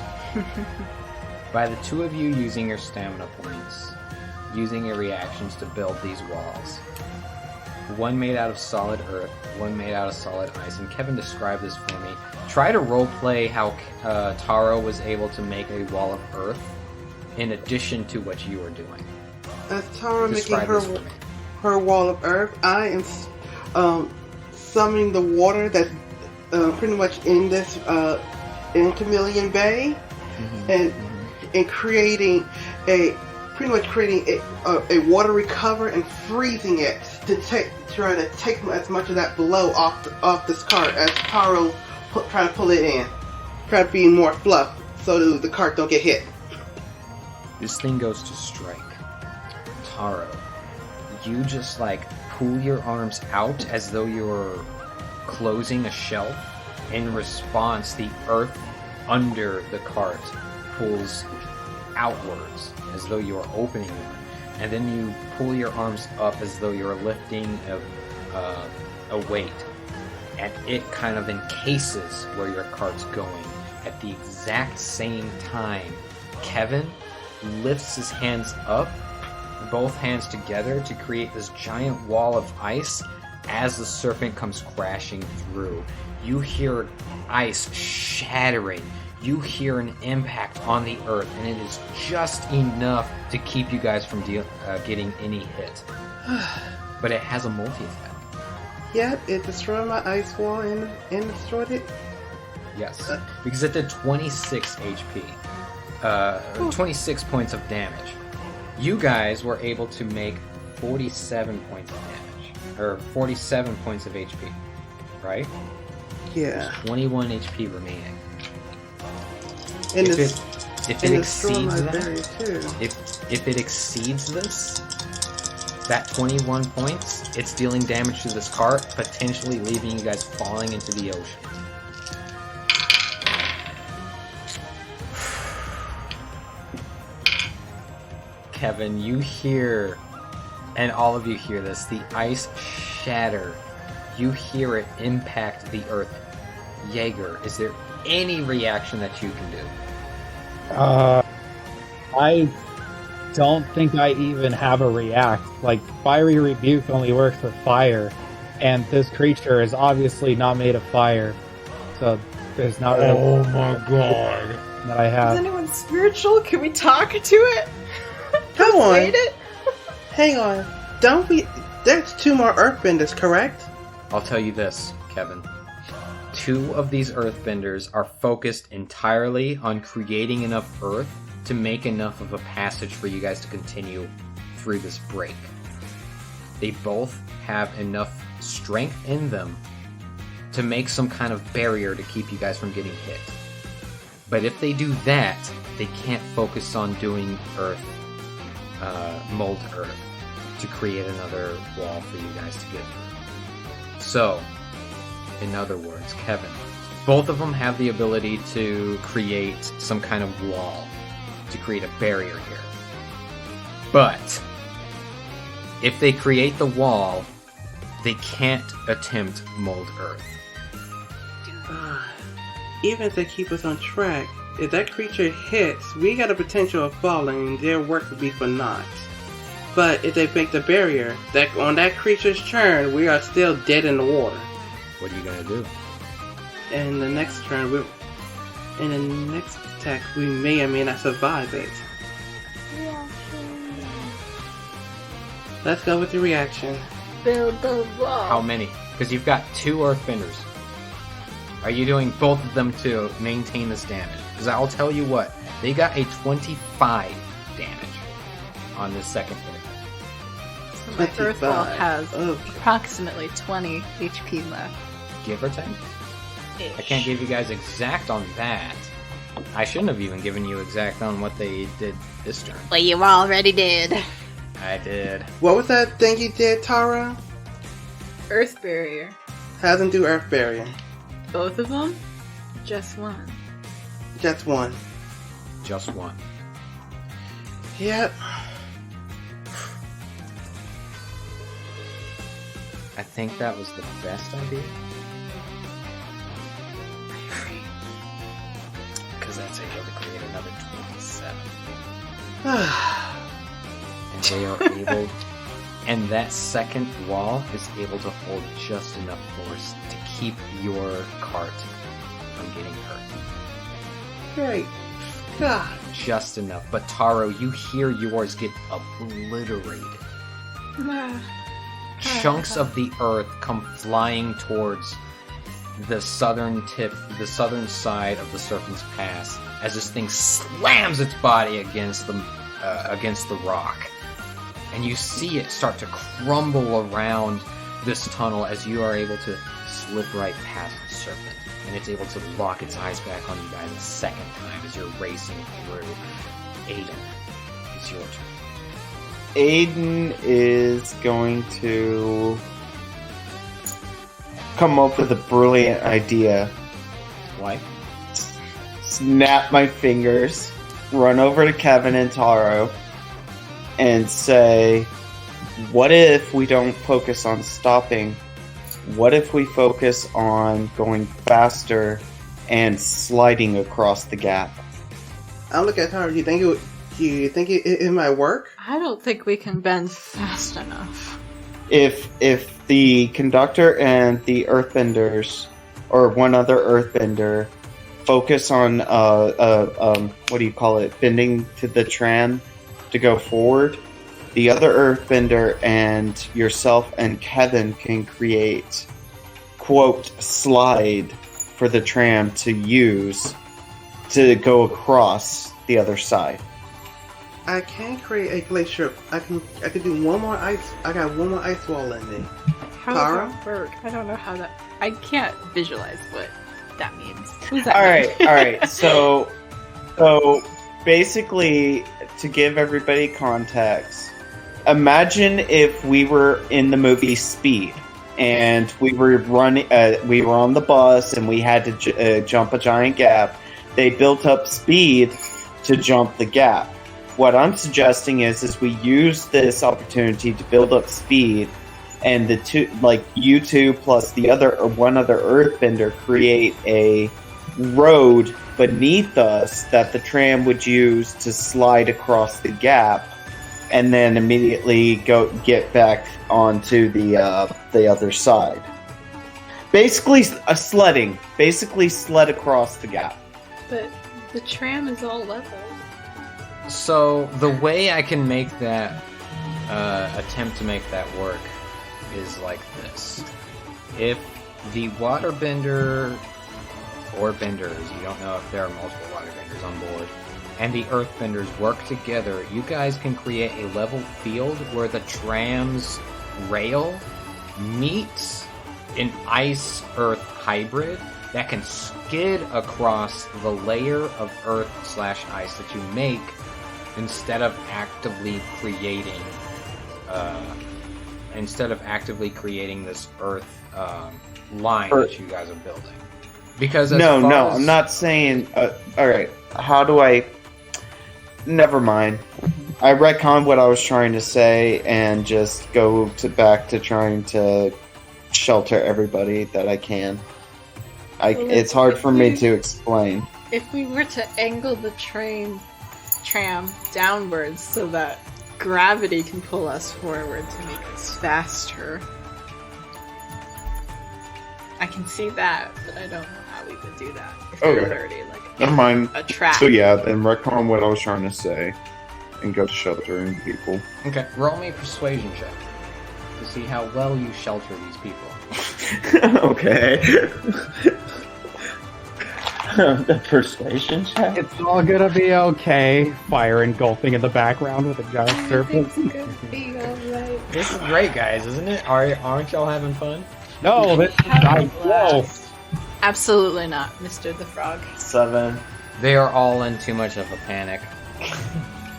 By the 2 of you using your stamina points, using your reactions to build these walls. One made out of solid earth, one made out of solid ice, and Kevin described this for me. Try to roleplay how Taro was able to make a wall of earth in addition to what you are doing. As Tara making Describe this for me. her wall of earth, I am summoning the water that's pretty much in this in Chameleon Bay, and creating a water recover and freezing it to try to take as much of that blow off this cart as Taro try to pull it in, try to be more fluff so the cart don't get hit. This thing goes to strike. Taro, you just pull your arms out as though you're closing a shelf. In response, the earth under the cart pulls outwards as though you are opening one, and then you pull your arms up as though you're lifting a weight, and it kind of encases where your cart's going. At the exact same time, Kevin lifts his hands up, both hands together, to create this giant wall of ice. As the serpent comes crashing through, you hear ice shattering. You hear an impact on the earth, and it is just enough to keep you guys from getting any hit. But it has a multi-attack. Yep, it destroyed my ice wall and destroyed it. Yes, because it did 26 HP. 26 points of damage. You guys were able to make 47 points of damage. Or 47 points of HP. Right? Yeah. 21 HP remaining. And if it exceeds that, if it exceeds this, that 21 points, it's dealing damage to this cart, potentially leaving you guys falling into the ocean. Kevin, you hear, and all of you hear this, the ice shatter. You hear it impact the earth. Jaeger, is there any reaction that you can do? I don't think I even have a react. Like, Fiery Rebuke only works with fire, and this creature is obviously not made of fire, so there's not really... Oh my god. That I have. Is anyone spiritual? Can we talk to it? Come on. It? Hang on. Don't we... There's 2 more earthbenders, correct? I'll tell you this, Kevin. 2 of these earthbenders are focused entirely on creating enough earth to make enough of a passage for you guys to continue through this break. They both have enough strength in them to make some kind of barrier to keep you guys from getting hit. But if they do that, they can't focus on doing earth, mold earth, to create another wall for you guys to get through. So, in other words, Kevin, both of them have the ability to create some kind of wall, to create a barrier here. But, if they create the wall, they can't attempt mold earth. Even if they keep us on track, if that creature hits, we got a potential of falling and their work would be for naught. But if they make the barrier, that on that creature's turn, we are still dead in the water. What are you gonna do? And the next turn, in the next attack, we may or may not survive it. Let's go with the reaction. Build the wall. How many? Because you've got 2 earthbenders. Are you doing both of them to maintain this damage? Because I'll tell you what, they got a 25 damage on this second hit. So my earth wall has approximately 20 HP left. Give or take? I can't give you guys exact on that. I shouldn't have even given you exact on what they did this turn. Well, you already did. I did. What was that thing you did, Taro? Earth barrier. How does it do earth barrier? Both of them? Just one. Just one. Just one. Yep. I think that was the best idea. Because that's able to create another 27. And they are able... And that second wall is able to hold just enough force to keep your cart from getting hurt. Great. God. Just enough. But Taro, you hear yours get obliterated. Chunks of the earth come flying towards the southern tip, the southern side of the Serpent's Pass, as this thing slams its body against the rock. And you see it start to crumble around this tunnel as you are able to slip right past the serpent. And it's able to lock its eyes back on you guys a second time as you're racing through. Ayeden, it's your turn. Ayeden is going to come up with a brilliant idea. Why? Snap my fingers. run over to Kevin and Taro and say, what if we don't focus on stopping? What if we focus on going faster and sliding across the gap? I'll look at Taro. Do you think it might work? I don't think we can bend fast enough. If the conductor and the earthbenders, or one other earthbender, focus on what do you call it, bending to the tram to go forward, the other earthbender and yourself and Kevin can create, quote, slide for the tram to use to go across the other side. I can create a glacier. I can do one more ice. I got one more ice wall in me. How Taro? does that work? I don't know how that. I can't visualize what that means. Who's that? All right. So basically, to give everybody context, imagine if we were in the movie Speed, and we were running. We were on the bus, and we had to jump a giant gap. They built up speed to jump the gap. What I'm suggesting is we use this opportunity to build up speed, and the two, like you two plus the one other earthbender, create a road beneath us that the tram would use to slide across the gap, and then immediately get back onto the other side. Basically, sledding. Basically, sled across the gap. But the tram is all level. So the way I can make that attempt to make that work is like this: if the waterbender or benders, you don't know if there are multiple waterbenders on board, and the earthbenders work together, you guys can create a level field where the tram's rail meets an ice-earth hybrid that can skid across the layer of earth/ice that you make, instead of actively creating this earth line that you guys are building. Because I'm not saying. All right, how do I? Never mind. I retcon what I was trying to say and just go back to trying to shelter everybody that I can. It's hard for me to explain. If we were to angle the tram downwards so that gravity can pull us forward to make us faster, I can see that, but I don't know how we would do that. If there was already Never mind. a track. So yeah, then retcon what I was trying to say and go to sheltering people. Okay, roll me a persuasion check to see how well you shelter these people. Okay. The persuasion check? It's all gonna be okay. Fire engulfing in the background with a giant serpent. It's gonna be alright. This is great, guys, isn't it? Aren't y'all having fun? No, this is whoa. Absolutely not, Mr. the Frog. 7. They are all in too much of a panic.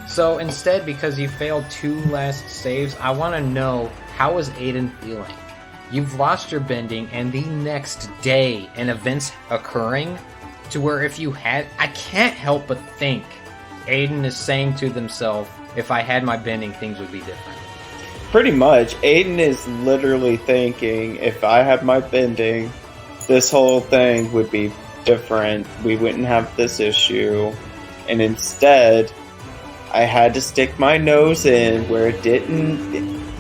So instead, because you failed 2 last saves, I want to know, how is Ayeden feeling? You've lost your bending, and the next day, an event's occurring to where if you had... I can't help but think Ayeden is saying to themselves, if I had my bending, things would be different. Pretty much. Ayeden is literally thinking, if I had my bending, this whole thing would be different. We wouldn't have this issue. And instead, I had to stick my nose in where it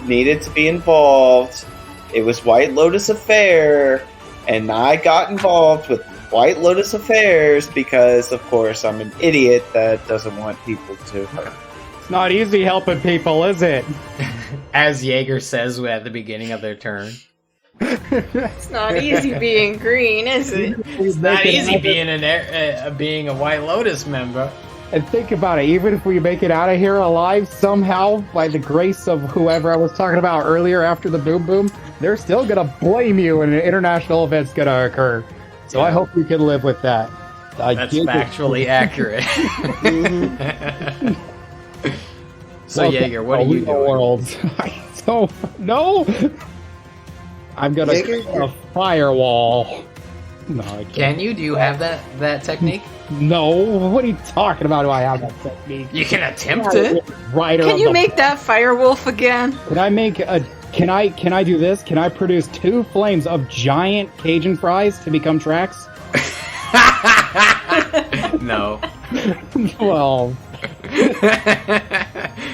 needed to be involved. It was White Lotus Affair, and I got involved with White Lotus Affairs because, of course, I'm an idiot that doesn't want people to hurt. It's not easy helping people, is it? As Jaeger says at the beginning of their turn. It's not easy being green, is it? It's not easy being being a White Lotus member. And think about it, even if we make it out of here alive somehow, by the grace of whoever I was talking about earlier after the boom boom, they're still gonna blame you and an international event's gonna occur. So yeah. I hope you can live with that. That's factually accurate. So Jaeger, what are you doing? World. No! I'm gonna create a firewall. No, I can't. Can you? Do you have that technique? No, what are you talking about? Do I have that technique? You can attempt it. Right. Can you make that fire wolf again? Can I make a? Can I do this? Can I produce 2 flames of giant Cajun fries to become tracks? No. Well,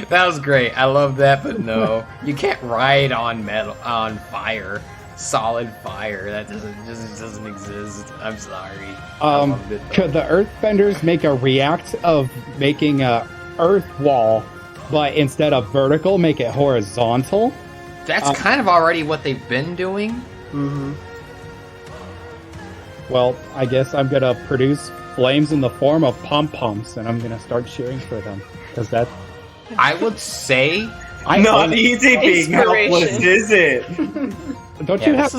that was great. I love that, but no, you can't ride on fire, solid fire. That doesn't exist. I'm sorry. I loved it, could the Earthbenders make a react of making a earth wall, but instead of vertical, make it horizontal? That's kind of already what they've been doing. Mm-hmm. Well, I guess I'm gonna produce flames in the form of pom-poms, and I'm gonna start cheering for them. Because that... I would say... Not easy being helpless, is it? Don't you have...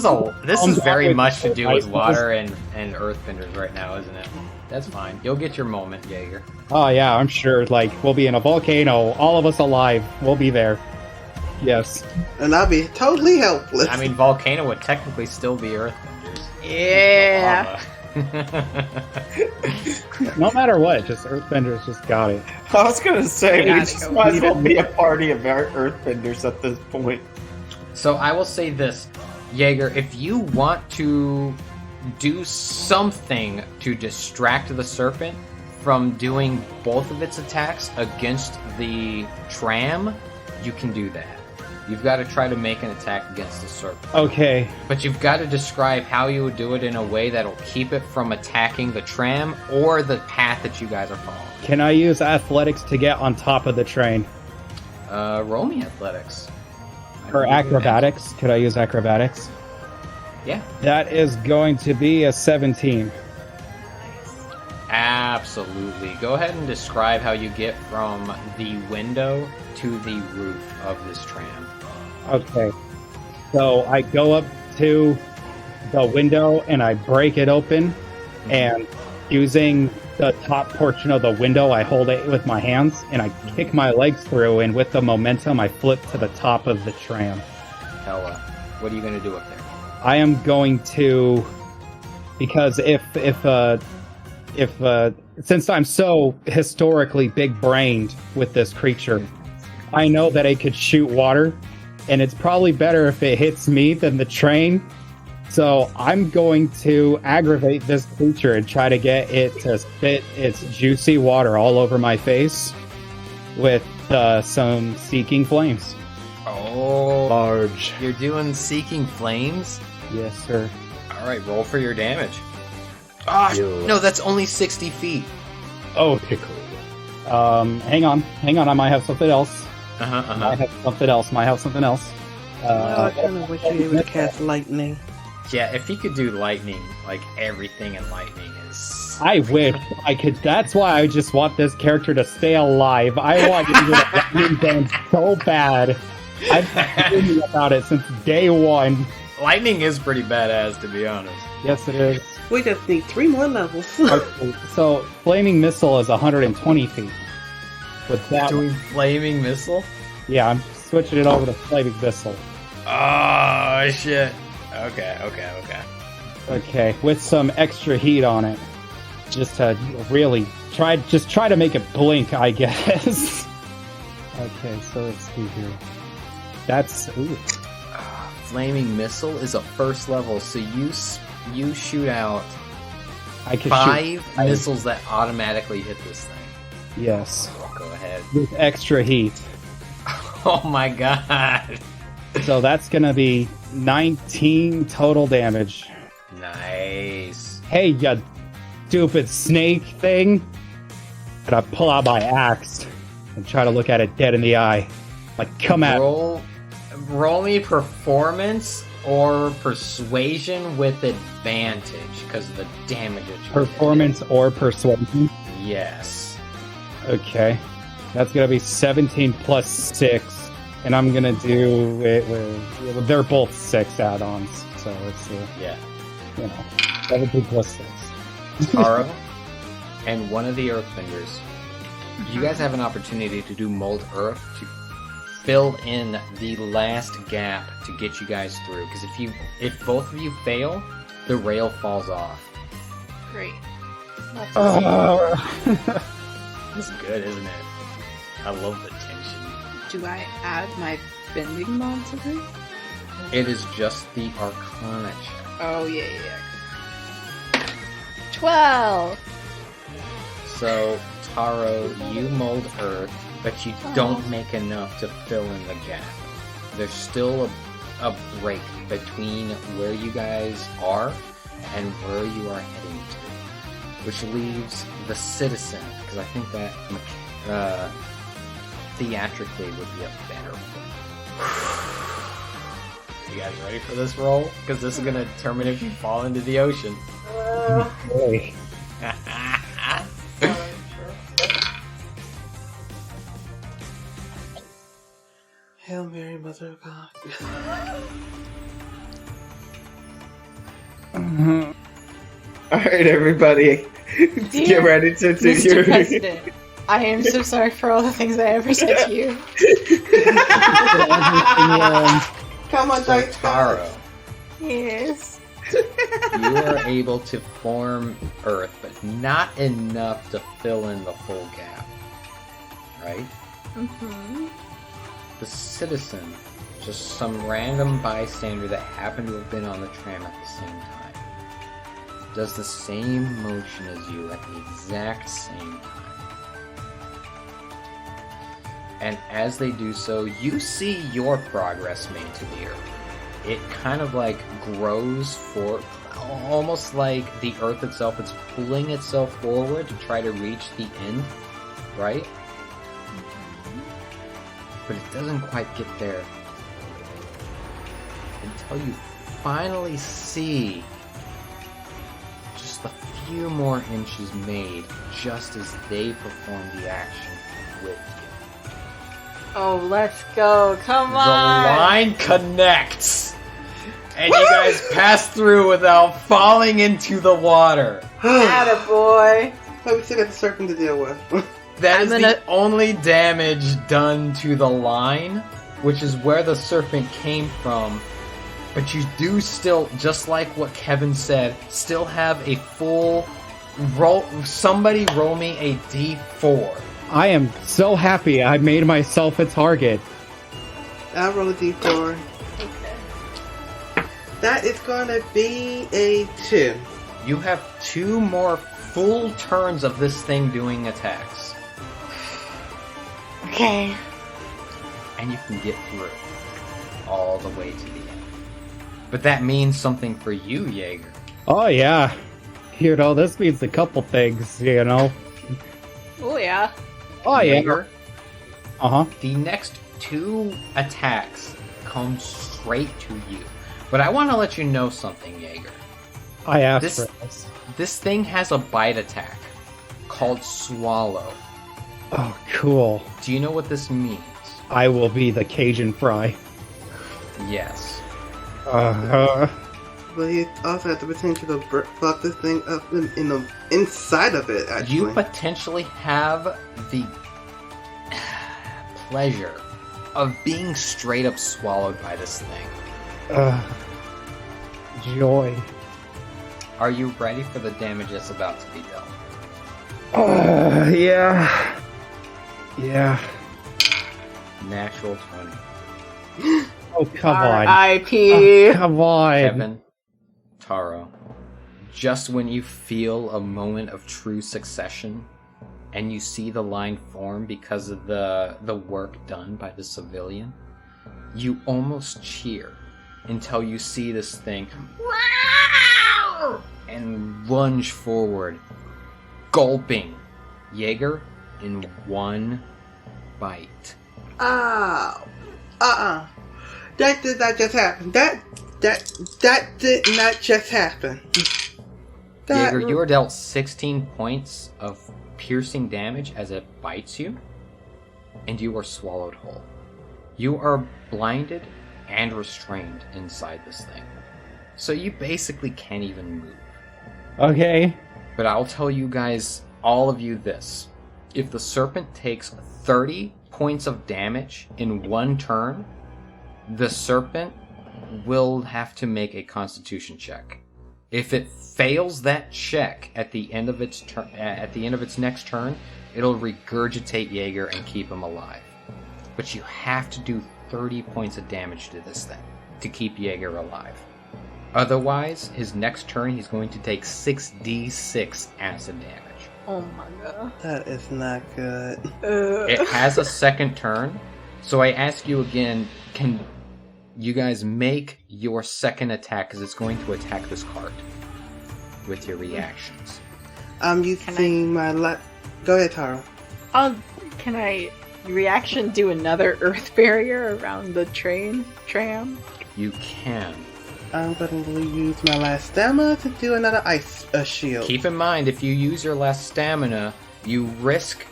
This is very much to do with water and earthbenders right now, isn't it? That's fine. You'll get your moment, Jaeger. Oh yeah, I'm sure. Like, we'll be in a volcano, all of us alive. We'll be there. Yes. And I'll be totally helpless. I mean, volcano would technically still be earthbenders. Yeah. No matter what, just Earthbenders just got it. I was gonna say, we just might as well be a party of Earthbenders at this point. So I will say this, Jaeger, if you want to do something to distract the Serpent from doing both of its attacks against the tram, you can do that. You've got to try to make an attack against the Serpent. Okay. But you've got to describe how you would do it in a way that'll keep it from attacking the tram or the path that you guys are following. Can I use athletics to get on top of the train? Roll me athletics. Or acrobatics? Could I use acrobatics? Yeah. That is going to be a 17. Absolutely. Go ahead and describe how you get from the window to the roof of this tram. Okay. So I go up to the window and I break it open, and using the top portion of the window, I hold it with my hands and I kick my legs through, and with the momentum, I flip to the top of the tram. Hella. What are you going to do up there? I am going to, because if since I'm so historically big-brained with this creature, I know that it could shoot water, and it's probably better if it hits me than the train. So I'm going to aggravate this creature and try to get it to spit its juicy water all over my face with some Seeking Flames. Oh, large. You're doing Seeking Flames? Yes, sir. All right, roll for your damage. Ah, no, that's only 60 feet. Oh, tickle. Hang on. I might have something else. I have something else. I kind of wish you were able to cast lightning. Yeah, if he could do lightning, like everything in lightning is... I wish I could. That's why I just want this character to stay alive. I want you to do the lightning dance so bad. I've been thinking about it since day one. Lightning is pretty badass, to be honest. Yes, it is. We just need 3 more levels. Okay, so, Flaming Missile is 120 feet. With that doing Flaming Missile? Yeah, I'm switching it over to Flaming Missile. Oh, shit. Okay. Okay, with some extra heat on it. Just to really try to make it blink, I guess. Okay, so let's see here. That's... Ooh. Flaming Missile is a first level, so you shoot out I can 5 missiles that automatically hit this thing. Yes. Go ahead. With extra heat. Oh my god. So that's gonna be 19 total damage. Nice. Hey, you stupid snake thing. And I pull out my axe and try to look at it dead in the eye. Like, come at me. Roll me performance or persuasion with advantage because of the damage that you Performance or persuasion? Yes. Okay. That's going to be 17 plus 6. And I'm going to do it with... They're both 6 add-ons. So it's... yeah. 17 plus 6. Taro and one of the Earthbenders. You guys have an opportunity to do Mold Earth to fill in the last gap to get you guys through. Because if both of you fail, the rail falls off. Great. It's good, isn't it? I love the tension. Do I add my bending mod to this? It is just the Arcana check. Oh, yeah. 12! So, Taro, you mold earth, but you don't make enough to fill in the gap. There's still a break between where you guys are and where you are heading to, which leaves the citizen, because I think that theatrically would be a better one. You guys ready for this roll? Because this is going to determine if you fall into the ocean. Boy. Hail Mary, Mother of God. Alright, everybody. Get ready to do Mr. your... President, I am so sorry for all the things I ever said to you. Come on, So, Dice. Taro, Yes. you are able to form earth, but not enough to fill in the full gap. Right? Mm-hmm. The citizen, just some random bystander that happened to have been on the tram at the same time, does the same motion as you at the exact same time. And as they do so, you see your progress made to the earth. It kind of like grows for almost like the earth itself, it's pulling itself forward to try to reach the end, right? But it doesn't quite get there until you finally see just a few more inches made just as they perform the action with you. Oh, let's go. Come The on. line connects! And you guys pass through without falling into the water. Attaboy. But we still got the serpent to deal with. That is the only damage done to the line, which is where the serpent came from. But you do still, just like what Kevin said, still have a full roll. Somebody roll me a d4. I am so happy I made myself a target. I'll roll a d4. Okay. That is gonna be a 2. You have 2 more full turns of this thing doing attacks. Okay. And you can get through all the way to the end. But that means something for you, Jaeger. Oh yeah. You know, this means a couple things, you know. Oh, yeah. Oh yeah. Jaeger, Uh-huh. the next 2 attacks come straight to you. But I want to let you know something, Jaeger. I asked This- for this. This thing has a bite attack called Swallow. Oh, cool. Do you know what this means? I will be the Cajun Fry. Yes. But you also have the potential to fuck this thing up in the inside of it, actually. You potentially have the pleasure of being straight up swallowed by this thing. Joy. Are you ready for the damage that's about to be dealt? Yeah. Yeah. Natural 20. Oh, come on. R.I.P. Oh, come on. Kevin, Taro, just when you feel a moment of true succession and you see the line form because of the work done by the civilian, you almost cheer until you see this thing and lunge forward, gulping Jaeger in one bite. Ow. That did not just happen. That did not just happen. Jaeger, you are dealt 16 points of piercing damage as it bites you, and you are swallowed whole. You are blinded and restrained inside this thing. So you basically can't even move. Okay. But I'll tell you guys, all of you, this. If the serpent takes 30 points of damage in one turn, the serpent will have to make a constitution check. If it fails that check at the end of its next turn, it'll regurgitate Jaeger and keep him alive. But you have to do 30 points of damage to this thing to keep Jaeger alive. Otherwise, his next turn he's going to take 6d6 acid damage. Oh my god. That is not good. It has a second turn, so I ask you again, can you guys make your second attack, because it's going to attack this card with your reactions. I'm using my Go ahead, Taro. Can I reaction do another earth barrier around the tram? You can. I'm going to use my last stamina to do another ice shield. Keep in mind, if you use your last stamina, you risk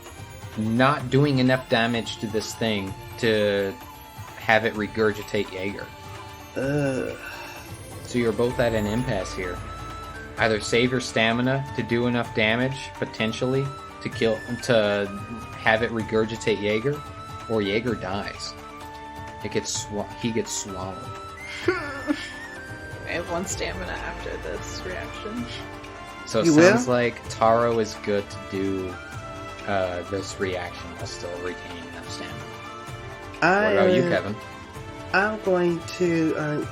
not doing enough damage to this thing to have it regurgitate Jaeger. So you're both at an impasse here. Either save your stamina to do enough damage, potentially, to have it regurgitate Jaeger, or Jaeger dies. He gets swallowed. I have 1 stamina after this reaction. So it sounds like Taro is good to do this reaction while still retaining enough stamina. What about you, Kevin? I'm going to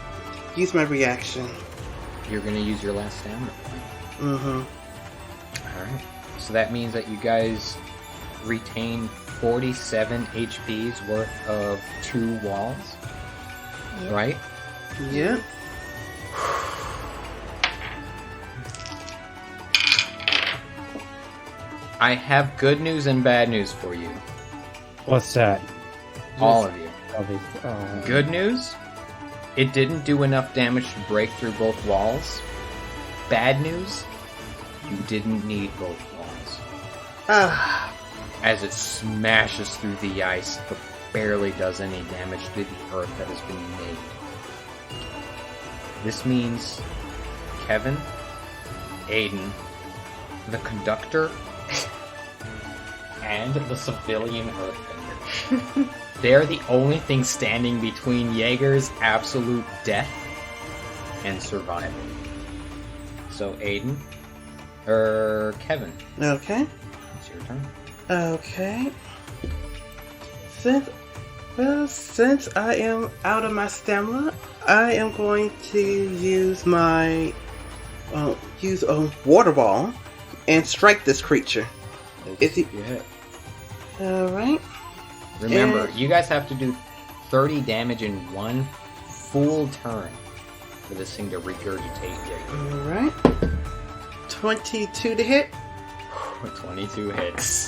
use my reaction. You're going to use your last stamina point. Mm-hmm. Alright. So that means that you guys retain 47 HP's worth of 2 walls. Yep. Right? Yeah. I have good news and bad news for you. What's that? All of you. Oh. Good news? It didn't do enough damage to break through both walls. Bad news? You didn't need both walls. As it smashes through the ice, but barely does any damage to the earth that has been made. This means Kevin, Ayeden, the conductor, and the civilian earthbender. They're the only thing standing between Jaeger's absolute death and survival. So Ayeden, Kevin. Okay. It's your turn. Okay. Since I am out of my stamina, I am going to use my use a water ball and strike this creature. All right. Remember, you guys have to do 30 damage in 1 full turn for this thing to regurgitate Jaeger. All right. 22 to hit. 22 hits.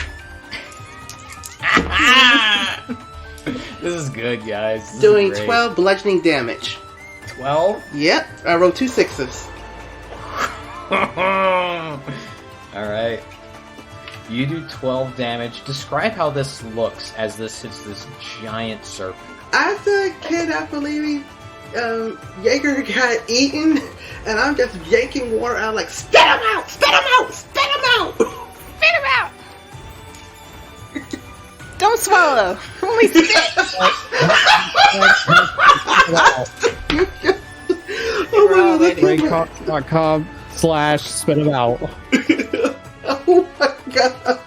This is good, guys. This Doing is great. 12 bludgeoning damage. 12? Yep. I rolled 2 6s. Alright. You do 12 damage. Describe how this looks as this hits this giant serpent. As a kid, I believe Jaeger got eaten, and I'm just yanking water out like, spit him out! Spit him out! Spit him out! Spit him out! Don't swallow! Only spit! Breakcom.com/spit him out. Oh my god!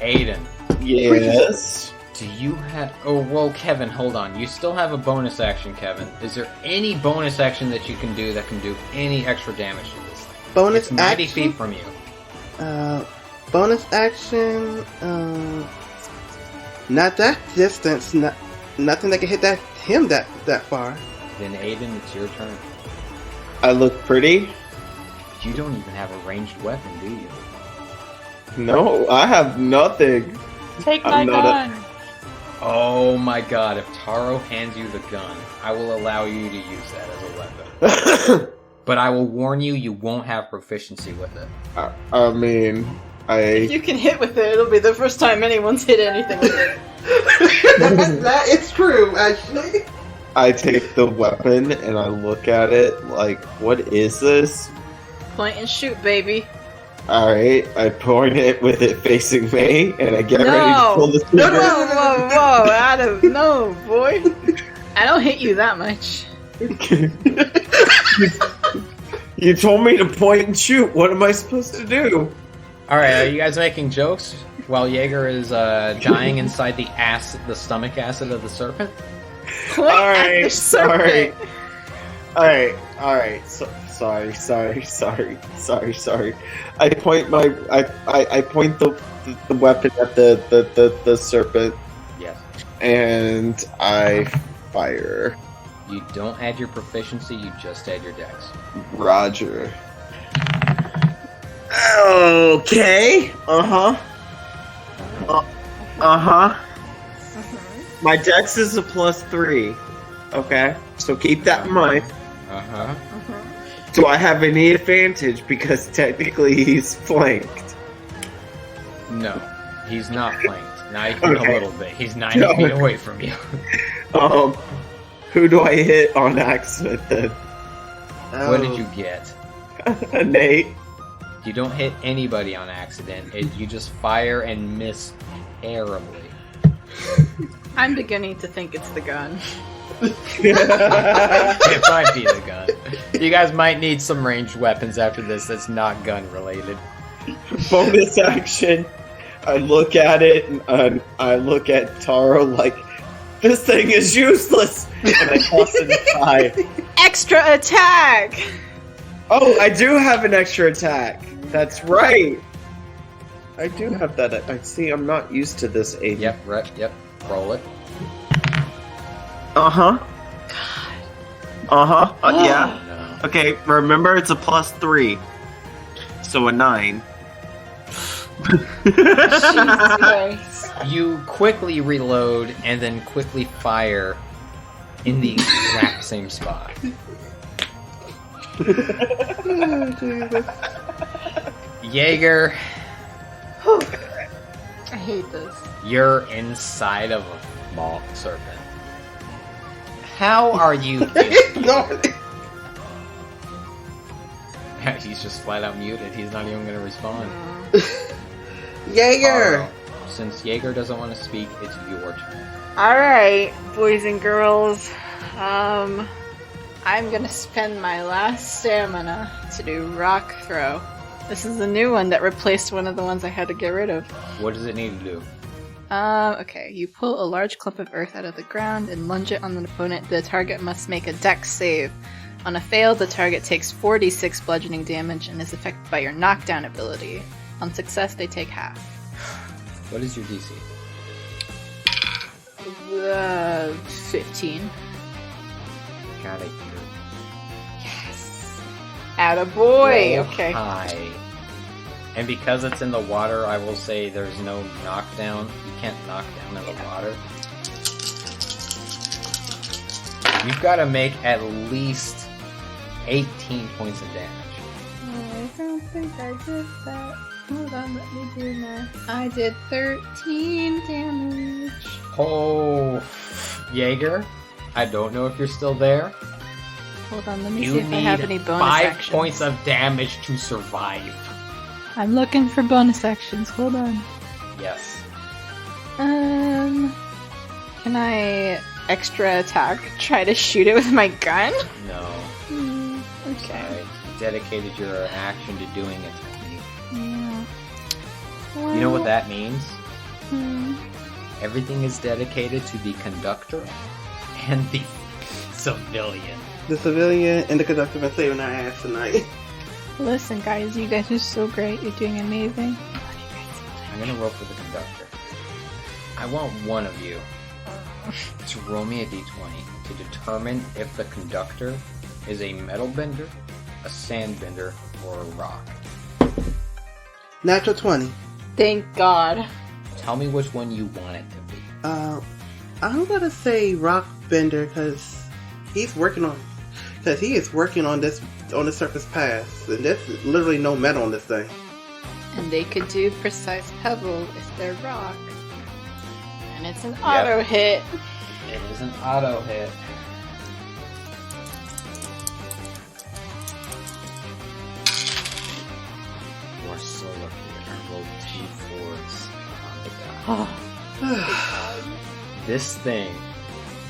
Ayeden. Yes. Do you have... Oh, well, Kevin, hold on. You still have a bonus action, Kevin. Is there any bonus action that you can do that can do any extra damage to this thing? Bonus it's 90 action? feet from you. Bonus action, not that distance, nothing that can hit him that far. Then Ayeden, it's your turn. I look pretty. You don't even have a ranged weapon, do you? No, I have nothing. Take my gun! Oh my god, if Taro hands you the gun, I will allow you to use that as a weapon. But I will warn you, you won't have proficiency with it. I mean, If you can hit with it, it'll be the first time anyone's hit anything with it. That is true, actually. I take the weapon and I look at it like, what is this? Point and shoot, baby. Alright, I point it with it facing me, and I get ready to pull the trigger. Whoa, Adam, no, boy. I don't hit you that much. You told me to point and shoot. What am I supposed to do? Alright, are you guys making jokes while Jaeger is dying inside the stomach acid of the serpent? Alright, sorry. Alright. Sorry. I point I point the weapon at the serpent. Yes. And I fire. You don't add your proficiency, you just add your dex. Roger. Okay. My dex is a +3. Okay, so keep that in mind. Do I have any advantage because technically he's flanked? No, he's not flanked. Not even a little bit. He's 90 feet away from you. Who do I hit on accident then? What did you get? An 8. You don't hit anybody on accident. You just fire and miss terribly. I'm beginning to think it's the gun. It might be the gun. You guys might need some ranged weapons after this that's not gun related. Bonus action. I look at it and I look at Taro like, this thing is useless! And I toss it aside. Extra attack! Oh, I do have an extra attack. That's right. I do have that. I see. I'm not used to this. Aiden. Yep. Right. Yep. Roll it. Yeah. No. Okay. Remember, it's a +3, so a 9. Jesus Christ. You quickly reload and then quickly fire in the exact same spot. Jaeger, I hate this. you're inside of a small serpent. How are you feeling? He's just flat out muted. He's not even going to respond. Jaeger! Since Jaeger doesn't want to speak, it's your turn. Alright, boys and girls. I'm gonna spend my last stamina to do rock throw. This is a new one that replaced one of the ones I had to get rid of. What does it need to do? Okay. You pull a large clump of earth out of the ground and lunge it on an opponent. The target must make a dex save. On a fail, the target takes 4d6 bludgeoning damage and is affected by your knockdown ability. On success, they take half. What is your DC? 15. Got it. Yes. Attaboy! Okay. High. And because it's in the water, I will say there's no knockdown. You can't knock down in the water. You've got to make at least 18 points of damage. I don't think I did that. Hold on, let me do math. I did 13 damage. Oh, Jaeger, I don't know if you're still there. Hold on, let me You see if I have any need bonus 5 actions. points of damage to survive. I'm looking for bonus actions. Hold on. Yes. Can I extra attack? Try to shoot it with my gun? No. Okay. Sorry. You dedicated your action to doing a technique. Yeah. You know what that means? Hmm. Everything is dedicated to the conductor and the civilian. The civilian and the conductor been saving our ass tonight. Listen, guys, you guys are so great. You're doing amazing. I'm gonna roll for the conductor. I want one of you to roll me a d20 to determine if the conductor is a metal bender, a sand bender, or a rock. Natural 20. Thank God. Tell me which one you want it to be. I'm gonna say rock bender because he's working on. Because he is working on this on the surface pass, and there's literally no metal on this thing. And they could do precise pebble if they're rock. And it's an auto hit. It is an auto hit. You are so lucky. I rolled d4s on the die. This thing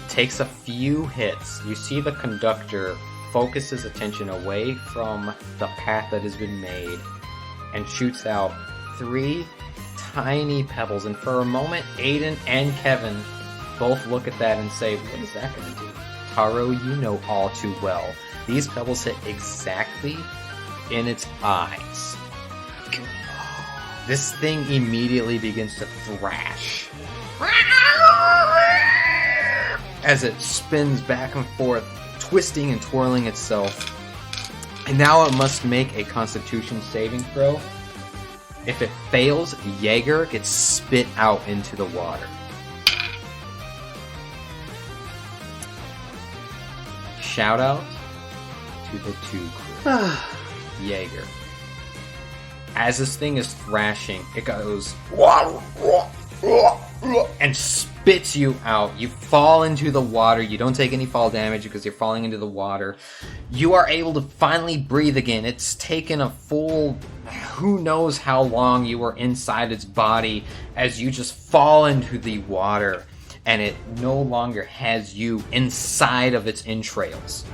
takes a few hits. You see the conductor focuses attention away from the path that has been made and shoots out 3 tiny pebbles. And for a moment, Ayeden and Kevin both look at that and say, what is that going to do? Taro, you know all too well. These pebbles hit exactly in its eyes. This thing immediately begins to thrash as it spins back and forth, twisting and twirling itself. And now it must make a Constitution saving throw. If it fails, Jaeger gets spit out into the water. Shout out to the 2 crew. Jaeger. As this thing is thrashing, it goes and spits you out. You fall into the water. You don't take any fall damage because you're falling into the water. You are able to finally breathe again. It's taken a full who knows how long you were inside its body as you just fall into the water and it no longer has you inside of its entrails.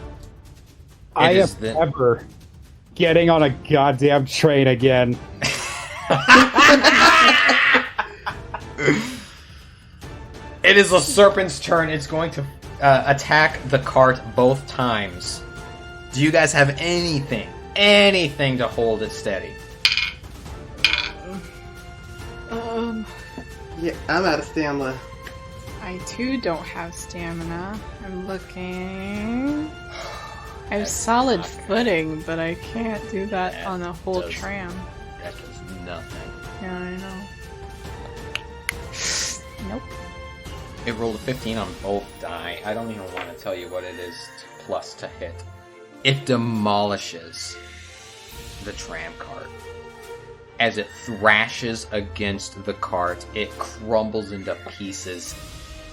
I am never getting on a goddamn train again. It is the Serpent's turn. It's going to attack the cart both times. Do you guys have anything to hold it steady? Yeah, I'm out of stamina. I too don't have stamina. I'm looking. I have solid footing, but I can't do that on a whole tram. That does nothing. Yeah, I know. Nope. It rolled a 15 on both die. I don't even want to tell you what it is plus to hit. It demolishes the tram cart. As it thrashes against the cart, it crumbles into pieces.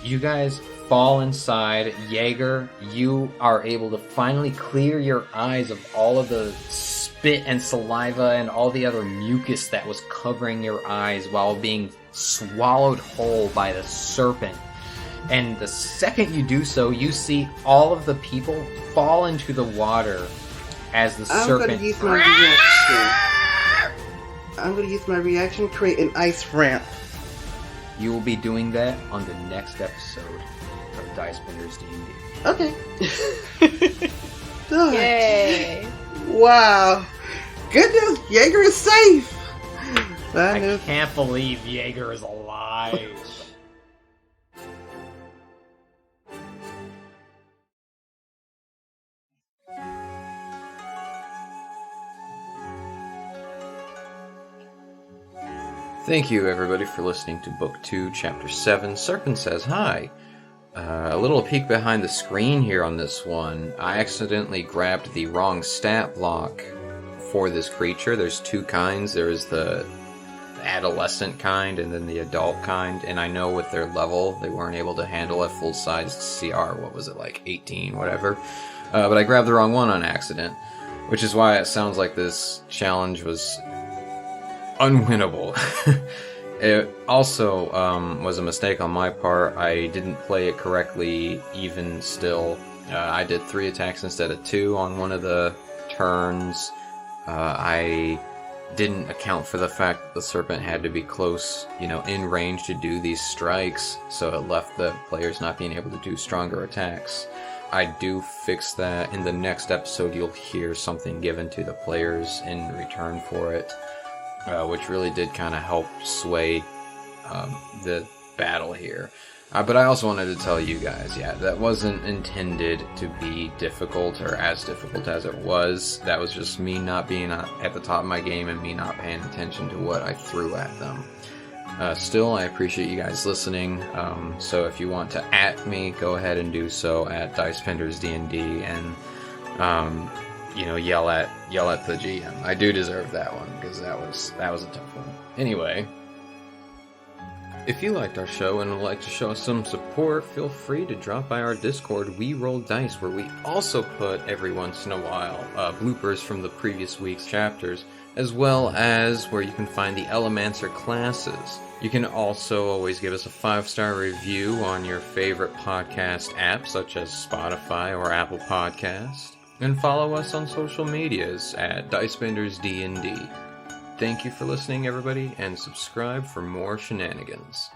You guys fall inside. Jaeger, you are able to finally clear your eyes of all of the spit and saliva and all the other mucus that was covering your eyes while being swallowed whole by the serpent. And the second you do so, you see all of the people fall into the water as the serpent... I'm going to use my reaction, create an ice ramp. You will be doing that on the next episode of Dice Benders D&D. Okay. Yay! Wow. Good news, Jaeger is safe. I can't believe Jaeger is alive. Thank you, everybody, for listening to Book 2, Chapter 7. Serpent Says Hi. A little peek behind the screen here on this one. I accidentally grabbed the wrong stat block for this creature. There's 2 kinds. There's the adolescent kind and then the adult kind. And I know with their level, they weren't able to handle a full-sized CR. What was it, like 18, whatever? But I grabbed the wrong one on accident, which is why it sounds like this challenge was unwinnable. It also was a mistake on my part. I didn't play it correctly even still. I did 3 attacks instead of 2 on one of the turns. I didn't account for the fact that the serpent had to be close, in range to do these strikes, so it left the players not being able to do stronger attacks. I do fix that. In the next episode, you'll hear something given to the players in return for it. Which really did kind of help sway the battle here. But I also wanted to tell you guys, that wasn't intended to be difficult or as difficult as it was. That was just me not being at the top of my game and me not paying attention to what I threw at them. Still, I appreciate you guys listening. So if you want to @ me, go ahead and do so at Dicefenders D&D and yell at the GM. I do deserve that one because that was a tough one. Anyway, if you liked our show and would like to show us some support, feel free to drop by our Discord, We Roll Dice, where we also put every once in a while bloopers from the previous week's chapters, as well as where you can find the Elemancer classes. You can also always give us a 5-star review on your favorite podcast app, such as Spotify or Apple Podcast. And follow us on social medias at DicebendersD&D. Thank you for listening, everybody, and subscribe for more shenanigans.